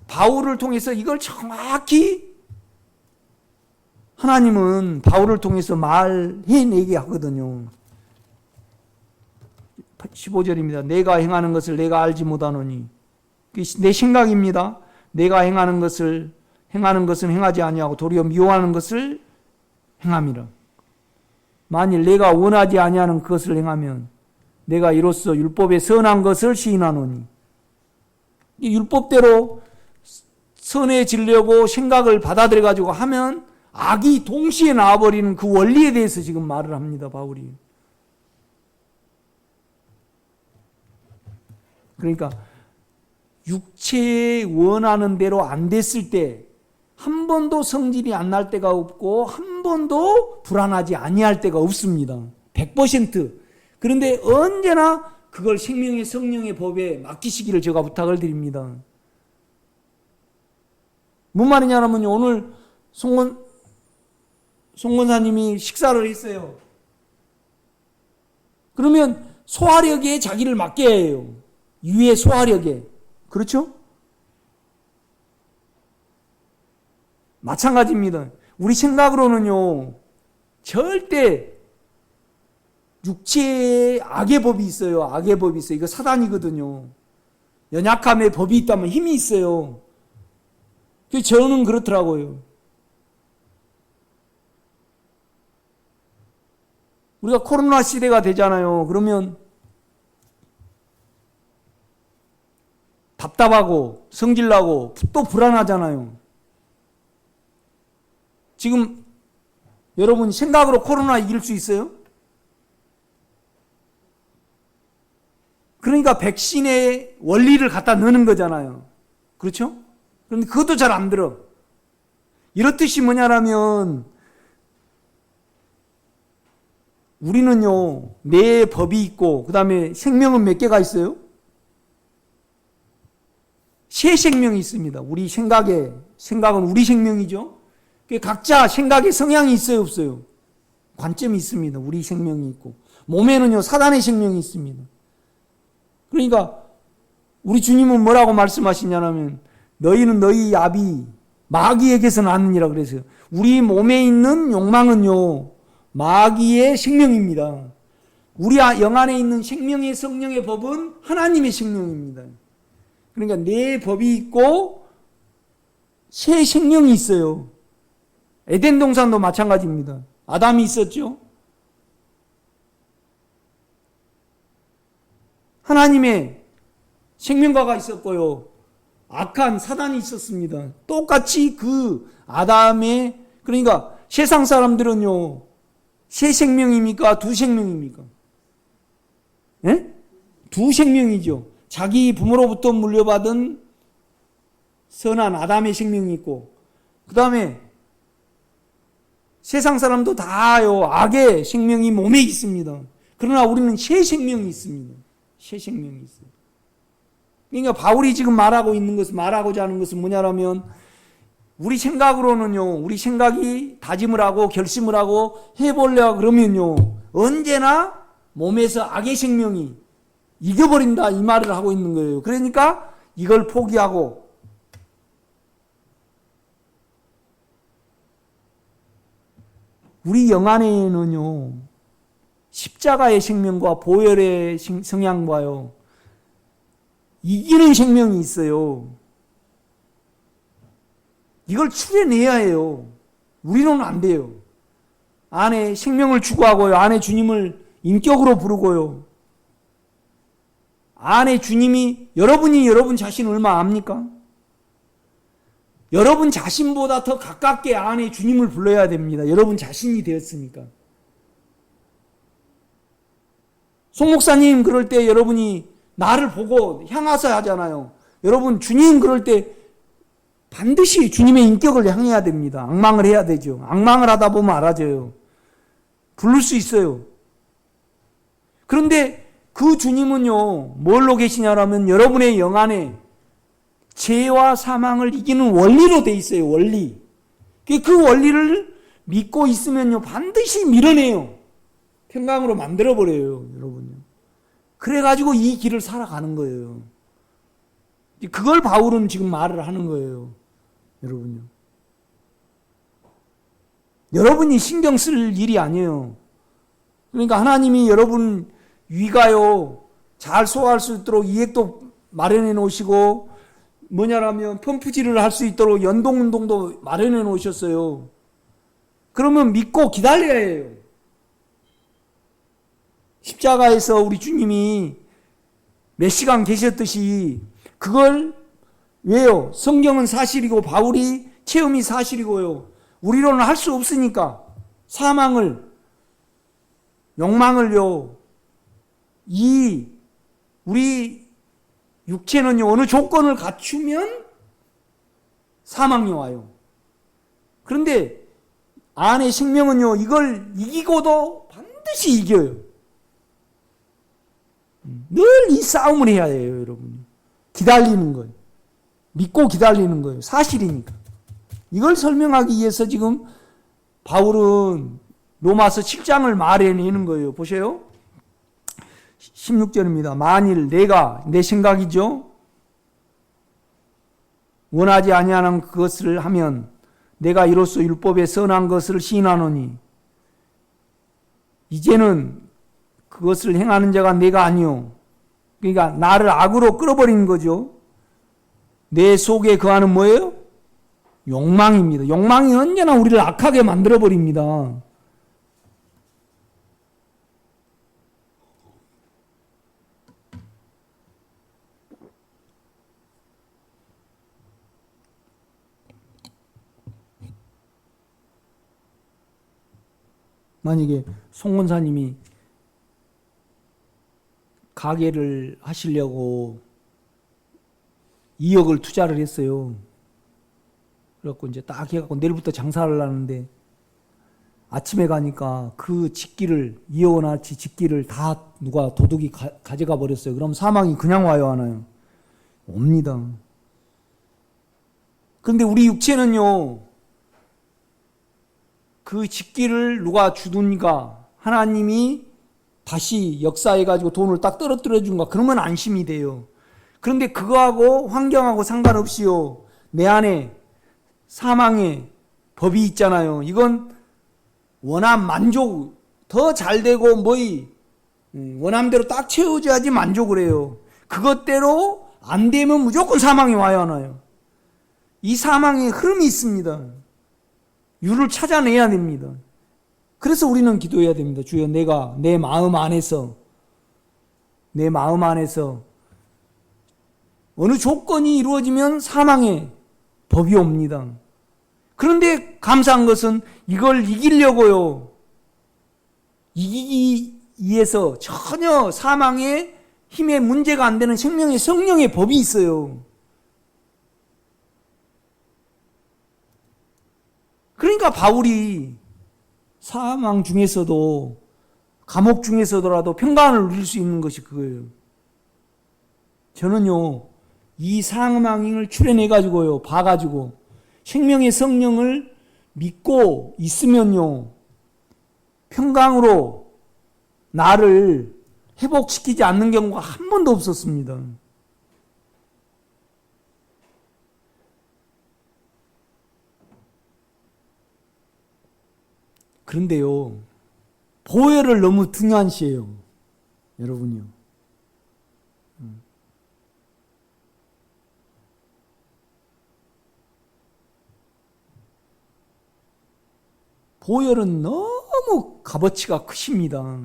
바울을 통해서 이걸 정확히 하나님은 바울을 통해서 말해내게 하거든요. 15절입니다. 내가 행하는 것을 내가 알지 못하노니. 내 생각입니다. 내가 행하는 것은 행하지 아니하고 도리어 미워하는 것을 행함이라. 만일 내가 원하지 아니하는 그것을 행하면 내가 이로써 율법의 선한 것을 시인하노니. 율법대로 선해지려고 생각을 받아들여 가지고 하면 악이 동시에 나와버리는 그 원리에 대해서 지금 말을 합니다, 바울이. 그러니까 육체에 원하는 대로 안 됐을 때 한 번도 성질이 안 날 때가 없고 한 번도 불안하지 아니할 때가 없습니다. 100%. 그런데 언제나 그걸 생명의 성령의 법에 맡기시기를 제가 부탁을 드립니다. 뭔 말이냐면 오늘 송권사님이 식사를 했어요. 그러면 소화력에 자기를 맡겨야 해요. 위의 소화력에. 그렇죠? 마찬가지입니다. 우리 생각으로는요, 절대 육체에 악의 법이 있어요. 악의 법이 있어요. 이거 사단이거든요. 연약함의 법이 있다면 힘이 있어요. 저는 그렇더라고요. 우리가 코로나 시대가 되잖아요. 그러면 답답하고 성질나고 또 불안하잖아요. 지금 여러분 생각으로 코로나 이길 수 있어요? 그러니까 백신의 원리를 갖다 넣는 거잖아요. 그렇죠? 그런데 그것도 잘 안 들어. 이렇듯이 뭐냐라면 우리는요, 내 법이 있고 그 다음에 생명은 몇 개가 있어요? 세 생명이 있습니다. 우리 생각은 우리 생명이죠. 각자 생각의 성향이 있어요, 없어요? 관점이 있습니다. 우리 생명이 있고. 몸에는요, 사단의 생명이 있습니다. 그러니까 우리 주님은 뭐라고 말씀하시냐면 너희는 너희 야비 마귀에게서 났느니라 그랬어요. 우리 몸에 있는 욕망은요, 마귀의 생명입니다. 우리 영 안에 있는 생명의 성령의 법은 하나님의 생명입니다. 그러니까 내 법이 있고 새 생명이 있어요. 에덴 동산도 마찬가지입니다. 아담이 있었죠. 하나님의 생명과가 있었고요. 악한 사단이 있었습니다. 똑같이 그 아담의, 그러니까 세상 사람들은요, 세 생명입니까? 두 생명입니까? 예? 두 생명이죠. 자기 부모로부터 물려받은 선한 아담의 생명이 있고, 그 다음에 세상 사람도 다요, 악의 생명이 몸에 있습니다. 그러나 우리는 새 생명이 있습니다. 새 생명이 있어요. 그러니까 바울이 지금 말하고자 하는 것은 뭐냐라면, 우리 생각으로는요, 우리 생각이 다짐을 하고 결심을 하고 해보려고 그러면요, 언제나 몸에서 악의 생명이 이겨버린다, 이 말을 하고 있는 거예요. 그러니까 이걸 포기하고, 우리 영 안에는요, 십자가의 생명과 보혈의 성향과요, 이기는 생명이 있어요. 이걸 추려내야 해요. 우리는 안 돼요. 안에 생명을 추구하고요, 안에 주님을 인격으로 부르고요, 안에 주님이, 여러분이 여러분 자신을 얼마 압니까? 여러분 자신보다 더 가깝게 안에 주님을 불러야 됩니다. 여러분 자신이 되었으니까. 송 목사님 그럴 때 여러분이 나를 보고 향하사 하잖아요. 여러분 주님 그럴 때 반드시 주님의 인격을 향해야 됩니다. 앙망을 해야 되죠. 앙망을 하다 보면 알아져요. 부를 수 있어요. 그런데 그 주님은요, 뭘로 계시냐라면 여러분의 영 안에 죄와 사망을 이기는 원리로 돼 있어요. 원리. 그 원리를 믿고 있으면요, 반드시 밀어내요. 평강으로 만들어버려요, 여러분요. 그래가지고 이 길을 살아가는 거예요. 그걸 바울은 지금 말을 하는 거예요, 여러분요. 여러분이 신경 쓸 일이 아니에요. 그러니까 하나님이 여러분 위가요, 잘 소화할 수 있도록 이액도 마련해 놓으시고, 뭐냐라면 펌프질을 할 수 있도록 연동운동도 마련해 놓으셨어요. 그러면 믿고 기다려야 해요. 십자가에서 우리 주님이 몇 시간 계셨듯이 그걸 왜요? 성경은 사실이고 바울이 체험이 사실이고요. 우리로는 할 수 없으니까 사망을, 욕망을요, 우리 육체는요, 어느 조건을 갖추면 사망이 와요. 그런데 안의 생명은요, 이걸 이기고도 반드시 이겨요. 늘 이 싸움을 해야 해요, 여러분. 기다리는 거예요. 믿고 기다리는 거예요. 사실이니까. 이걸 설명하기 위해서 지금 바울은 로마서 7장을 말해내는 거예요. 보세요. 16절입니다. 만일 내가, 내 생각이죠, 원하지 아니하는 그것을 하면 내가 이로써 율법의 선한 것을 시인하노니 이제는 그것을 행하는 자가 내가 아니요. 그러니까 나를 악으로 끌어버리는 거죠. 내 속에 거하는 뭐예요? 욕망입니다. 욕망이 언제나 우리를 악하게 만들어버립니다. 만약에 송 권사님이 가게를 하시려고 2억을 투자를 했어요. 그래갖고 이제 딱 해갖고 내일부터 장사를 하는데 아침에 가니까 그 집기를 2억 원어치 집기를 다 누가 도둑이 가져가 버렸어요. 그럼 사망이 그냥 와요, 하나요? 옵니다. 그런데 우리 육체는요, 그 집기를 누가 주든가 하나님이 다시 역사해가지고 돈을 딱 떨어뜨려 준가, 그러면 안심이 돼요. 그런데 그거하고 환경하고 상관없이요, 내 안에 사망의 법이 있잖아요. 이건 원함, 만족, 더 잘되고 원함대로 딱 채워줘야지 만족을 해요. 그것대로 안 되면 무조건 사망이 와야 하나요? 이 사망의 흐름이 있습니다. 유를 찾아내야 됩니다. 그래서 우리는 기도해야 됩니다. 주여, 내가 내 마음 안에서 어느 조건이 이루어지면 사망의 법이 옵니다. 그런데 감사한 것은 이걸 이기려고요, 이기기 위해서 전혀 사망의 힘에 문제가 안 되는 생명의 성령의 법이 있어요. 그러니까 바울이 사망 중에서도, 감옥 중에서더라도 평강을 누릴 수 있는 것이 그거예요. 저는요, 이 사망을 추려내가지고요, 봐가지고 생명의 성령을 믿고 있으면요, 평강으로 나를 회복시키지 않는 경우가 한 번도 없었습니다. 그런데요, 보혈을 너무 등한시해요, 여러분이요. 보혈은 너무 값어치가 크십니다.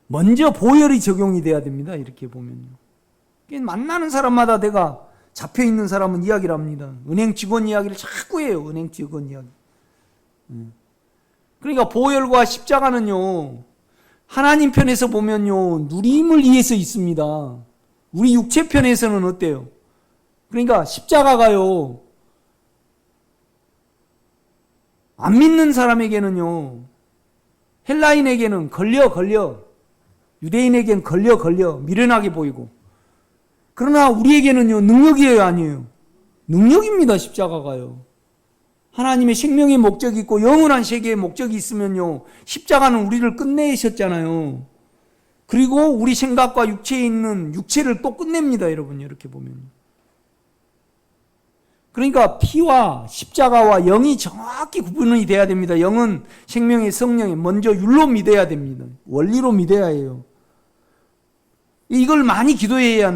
먼저 보혈이 적용이 돼야 됩니다. 이렇게 보면요. 만나는 사람마다 내가 잡혀있는 사람은 이야기를 합니다. 은행 직원 이야기를 자꾸 해요. 은행 직원 이야기. 그러니까 보혈과 십자가는요, 하나님 편에서 보면요, 누림을 위해서 있습니다. 우리 육체 편에서는 어때요? 그러니까 십자가가요, 안 믿는 사람에게는요, 헬라인에게는 걸려, 유대인에게는 걸려 미련하게 보이고, 그러나 우리에게는요, 능력이에요, 아니에요? 능력입니다. 십자가가요. 하나님의 생명의 목적이 있고 영원한 세계의 목적이 있으면요, 십자가는 우리를 끝내셨잖아요. 그리고 우리 생각과 육체에 있는 육체를 또 끝냅니다, 여러분. 이렇게 보면. 그러니까 피와 십자가와 영이 정확히 구분이 돼야 됩니다. 영은 생명의 성령에 먼저 율로 믿어야 됩니다. 원리로 믿어야 해요. 이걸 많이 기도해야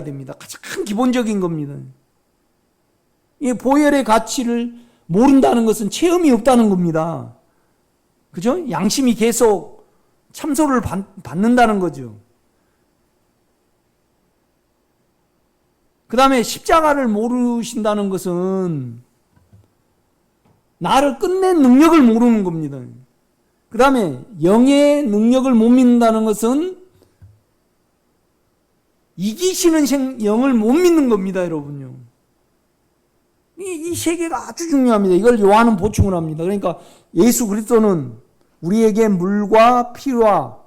됩니다. 가장 기본적인 겁니다. 이 보혈의 가치를 모른다는 것은 체험이 없다는 겁니다. 그죠? 양심이 계속 참소를 받는다는 거죠. 그 다음에 십자가를 모르신다는 것은 나를 끝낸 능력을 모르는 겁니다. 그 다음에 영의 능력을 못 믿는다는 것은 이기시는 영을 못 믿는 겁니다, 여러분요. 이 세 개가 아주 중요합니다. 이걸 요한은 보충을 합니다. 그러니까 예수 그리스도는 우리에게 물과 피와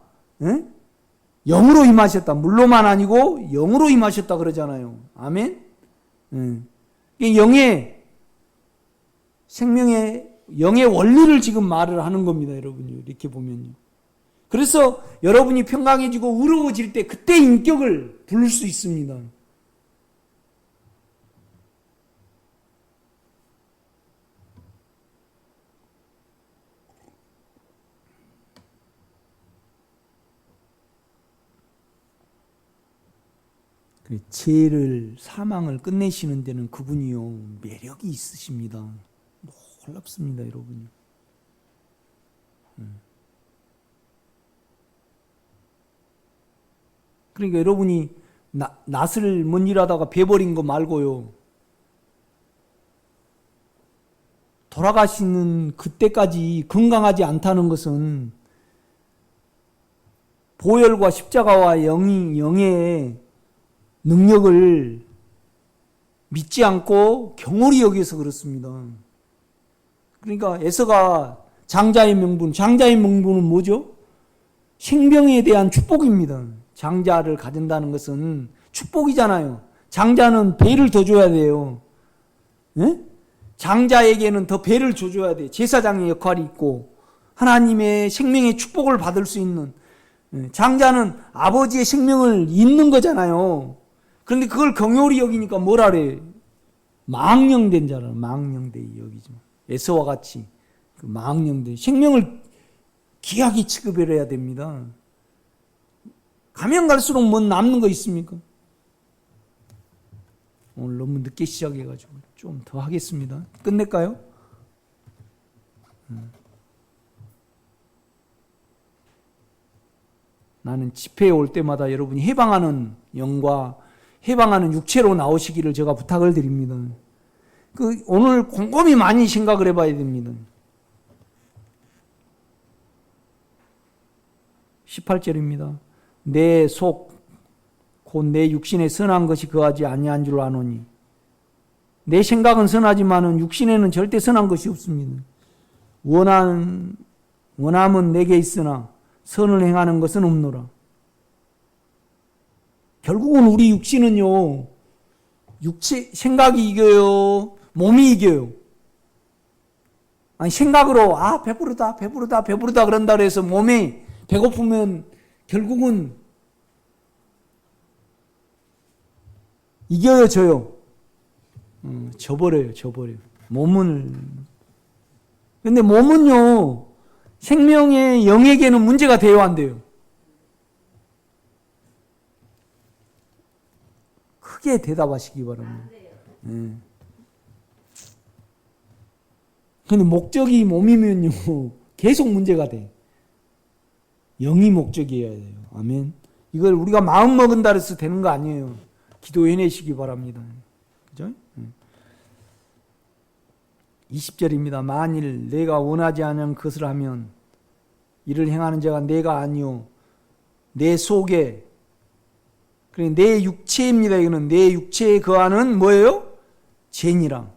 영으로 임하셨다. 물로만 아니고 영으로 임하셨다 그러잖아요. 아멘. 영의 생명의 영의 원리를 지금 말을 하는 겁니다, 여러분요. 이렇게 보면요. 그래서 여러분이 평강해지고 의로워질 때 그때 인격을 부를 수 있습니다. 죄를 사망을 끝내시는 데는 그분이요 매력이 있으십니다. 놀랍습니다, 여러분. 그러니까 여러분이 낫을 뭔 일하다가 배버린 거 말고요, 돌아가시는 그때까지 건강하지 않다는 것은 보혈과 십자가와 영의 능력을 믿지 않고 경홀히 여기서 그렇습니다. 그러니까 에서가 장자의 명분은 뭐죠? 생명에 대한 축복입니다. 장자를 가진다는 것은 축복이잖아요. 장자는 배를 더 줘야 돼요. 예? 장자에게는 더 배를 줘줘야 돼. 제사장의 역할이 있고 하나님의 생명의 축복을 받을 수 있는, 장자는 아버지의 생명을 잇는 거잖아요. 그런데 그걸 경홀히 여기니까 뭐라 그래? 망령된 자라. 망령되 여기죠. 에서와 같이 그 망령된 생명을 귀하게 취급해야 됩니다. 가면 갈수록 뭐 남는 거 있습니까? 오늘 너무 늦게 시작해가지고 좀 더 하겠습니다. 끝낼까요? 나는 집회에 올 때마다 여러분이 해방하는 영과 해방하는 육체로 나오시기를 제가 부탁을 드립니다. 오늘 곰곰이 많이 생각을 해봐야 됩니다. 18절입니다. 내 속 곧 내 육신에 선한 것이 거하지 아니한 줄 아노니 내 생각은 선하지만은 육신에는 절대 선한 것이 없습니다. 원함은 내게 있으나 선을 행하는 것은 없노라. 결국은 우리 육신은요, 생각이 이겨요, 몸이 이겨요. 아니, 생각으로 배부르다 그런다 그래서 몸이 배고프면 결국은 이겨요, 져요? 져버려요. 근데 몸은요, 생명의 영에게는 문제가 돼요, 안 돼요? 크게 대답하시기 바랍니다. 근데 목적이 몸이면요, 계속 문제가 돼. 영이 목적이어야 돼요. 아멘. 이걸 우리가 마음 먹은다 해서 되는 거 아니에요. 기도해내시기 바랍니다. 그죠? 20절입니다. 만일 내가 원하지 않은 것을 하면 이를 행하는 자가 내가 아니요 내 속에, 그러니까 내 육체입니다. 이거는 내 육체에 거하는 뭐예요? 죄니라.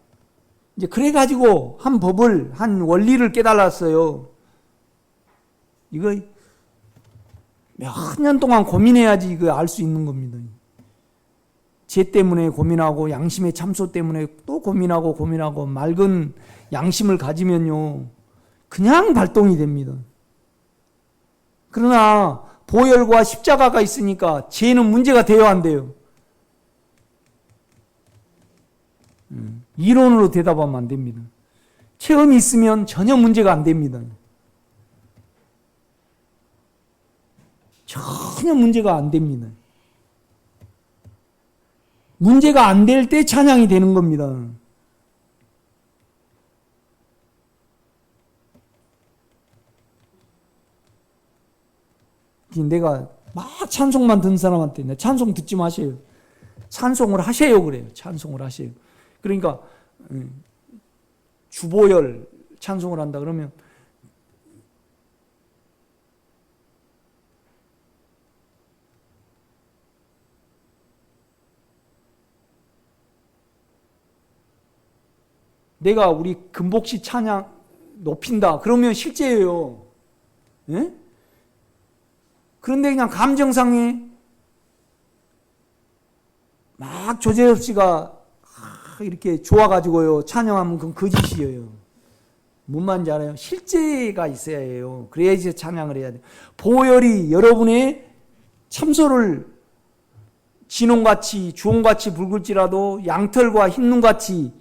이제 그래가지고 한 원리를 깨달았어요. 이거 몇 년 동안 고민해야지 이거 알 수 있는 겁니다. 죄 때문에 고민하고 양심의 참소 때문에 또 고민하고 맑은 양심을 가지면요 그냥 발동이 됩니다. 그러나 보혈과 십자가가 있으니까 죄는 문제가 돼요, 안 돼요? 이론으로 대답하면 안 됩니다. 체험이 있으면 전혀 문제가 안 됩니다. 전혀 문제가 안 됩니다. 문제가 안 될 때 찬양이 되는 겁니다. 내가 막 찬송만 듣는 사람한테 찬송 듣지 마세요. 찬송을 하세요 그래요. 찬송을 하세요. 그러니까 주보열 찬송을 한다 그러면 내가 우리 금복시 찬양 높인다 그러면 실제예요. 예? 그런데 그냥 감정상에 막 조재엽 씨가 이렇게 좋아가지고요 찬양하면 그건 거짓이에요. 뭔 말인지 알아요? 실제가 있어야 해요. 그래야지 찬양을 해야 돼요. 보혈이 여러분의 참소를 진홍같이 주홍같이 붉을지라도 양털과 흰눈같이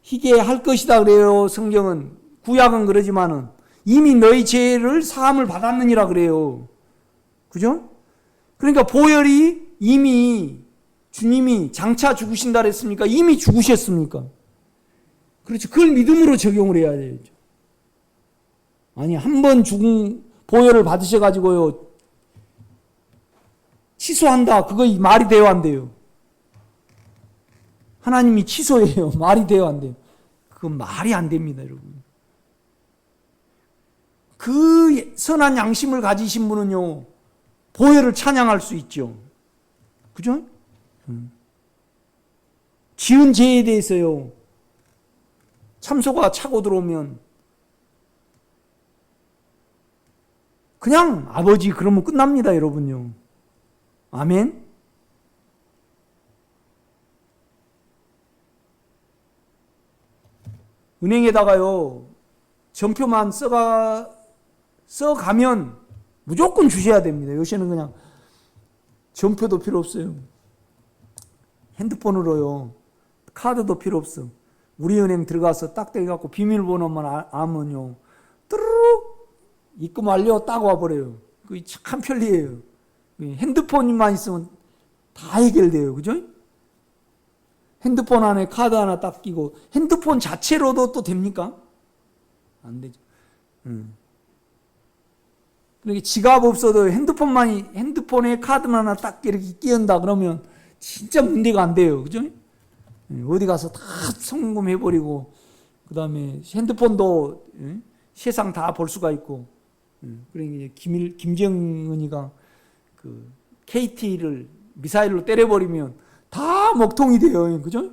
희게 할 것이다 그래요. 성경은 구약은 그러지만은 이미 너희 죄를 사함을 받았느니라 그래요. 그죠? 그러니까 보혈이 이미 주님이 장차 죽으신다 그랬습니까? 이미 죽으셨습니까? 그렇죠. 그걸 믿음으로 적용을 해야 되죠. 아니 한 번 죽은 보혈을 받으셔가지고요 취소한다. 그거 말이 돼요 안 돼요? 하나님이 취소해요. 말이 돼요 안 돼요? 그건 말이 안 됩니다 여러분. 그 선한 양심을 가지신 분은요 보혈을 찬양할 수 있죠. 그죠? 지은 죄에 대해서요 참소가 차고 들어오면 그냥 아버지 그러면 끝납니다 여러분요. 아멘. 은행에다가요 전표만 써가면 무조건 주셔야 됩니다. 요새는 그냥 전표도 필요 없어요. 핸드폰으로요 카드도 필요 없어. 우리은행 들어가서 딱 대갖고 비밀번호만 알면요 뚜루룩 입금 완료 딱 와버려요. 그게 참 편리해요. 핸드폰만 있으면 다 해결돼요. 그죠? 핸드폰 안에 카드 하나 딱 끼고 핸드폰 자체로도 또 됩니까? 안 되죠. 그러니까 지갑 없어도 핸드폰에 카드만 하나 딱 이렇게 끼운다 그러면 진짜 문제가 안 돼요. 그죠? 어디 가서 다 송금해버리고 그 다음에 핸드폰도 세상 다 볼 수가 있고 그러니까 김정은이가 그 KT를 미사일로 때려버리면 다 먹통이 돼요. 그죠?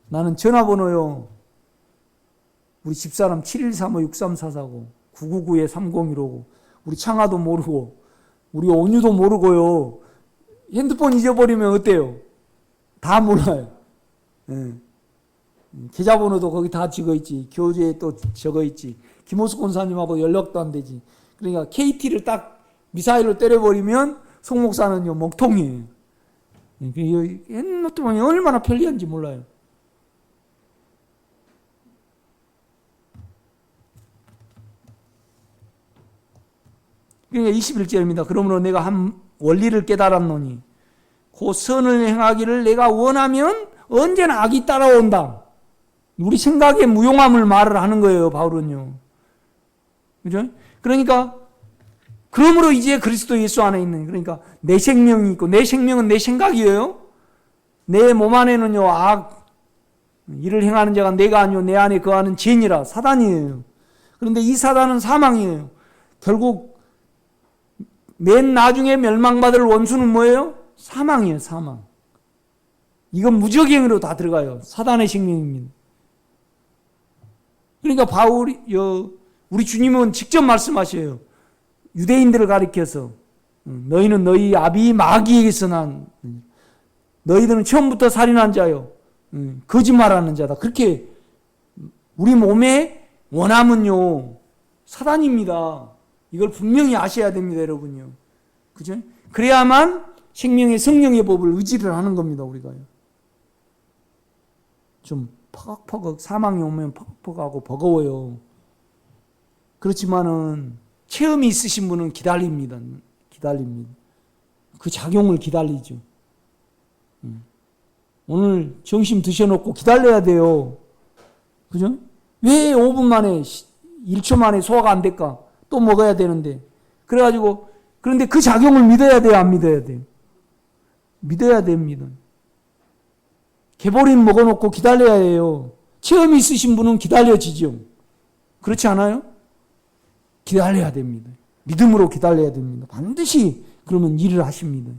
나는 전화번호요 우리 집사람 7135-6344고 999-3015고 우리 창아도 모르고 우리 온유도 모르고요. 핸드폰 잊어버리면 어때요? 다 몰라요. 계좌번호도 거기 다 적어있지. 교재에 또 적어있지. 김호수 권사님하고 연락도 안 되지. 그러니까 KT를 딱 미사일로 때려버리면 송 목사는요 먹통이에요. 핸드폰이 얼마나 편리한지 몰라요. 그러니까 21절입니다. 그러므로 내가 한 원리를 깨달았노니 그 선을 행하기를 내가 원하면 언제나 악이 따라온다. 우리 생각의 무용함을 말을 하는 거예요. 바울은요. 그죠? 그러니까 그러므로 이제 그리스도 예수 안에 있는 그러니까 내 생명이 있고 내 생명은 내 생각이에요. 내 몸 안에는요 악 일을 행하는 자가 내가 아니요 내 안에 거하는 죄니라 사단이에요. 그런데 이 사단은 사망이에요. 결국 맨 나중에 멸망받을 원수는 뭐예요? 사망이에요. 사망. 이건 무적행위로 다 들어가요. 사단의 생명입니다. 그러니까 바울이 우리 주님은 직접 말씀하셔요. 유대인들을 가리켜서 너희는 너희 아비 마귀에게서 난 너희들은 처음부터 살인한 자요 거짓말하는 자다. 그렇게 우리 몸의 원함은요 사단입니다. 이걸 분명히 아셔야 됩니다, 여러분요. 그죠? 그래야만 생명의 성령의 법을 의지를 하는 겁니다, 우리가요. 좀 퍼걱퍼걱 사망이 오면 퍼걱퍼걱하고 버거워요. 그렇지만은 체험이 있으신 분은 기다립니다. 그 작용을 기다리죠. 오늘 점심 드셔놓고 기다려야 돼요. 그죠? 왜 5분 만에 1초 만에 소화가 안 될까? 또 먹어야 되는데. 그래가지고 그런데 그 작용을 믿어야 돼요, 안 믿어야 돼요? 믿어야 됩니다. 개보린 먹어놓고 기다려야 해요. 체험이 있으신 분은 기다려지죠. 그렇지 않아요? 기다려야 됩니다. 믿음으로 기다려야 됩니다. 반드시 그러면 일을 하십니다.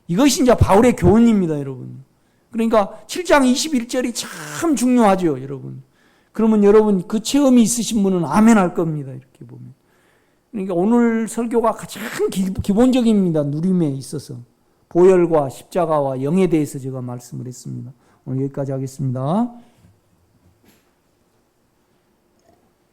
이것이 이제 바울의 교훈입니다, 여러분. 그러니까 7장 21절이 참 중요하죠, 여러분. 그러면 여러분 그 체험이 있으신 분은 아멘 할 겁니다, 이렇게 보면. 그러니까 오늘 설교가 가장 기본적입니다, 누림에 있어서. 보혈과 십자가와 영에 대해서 제가 말씀을 했습니다. 오늘 여기까지 하겠습니다.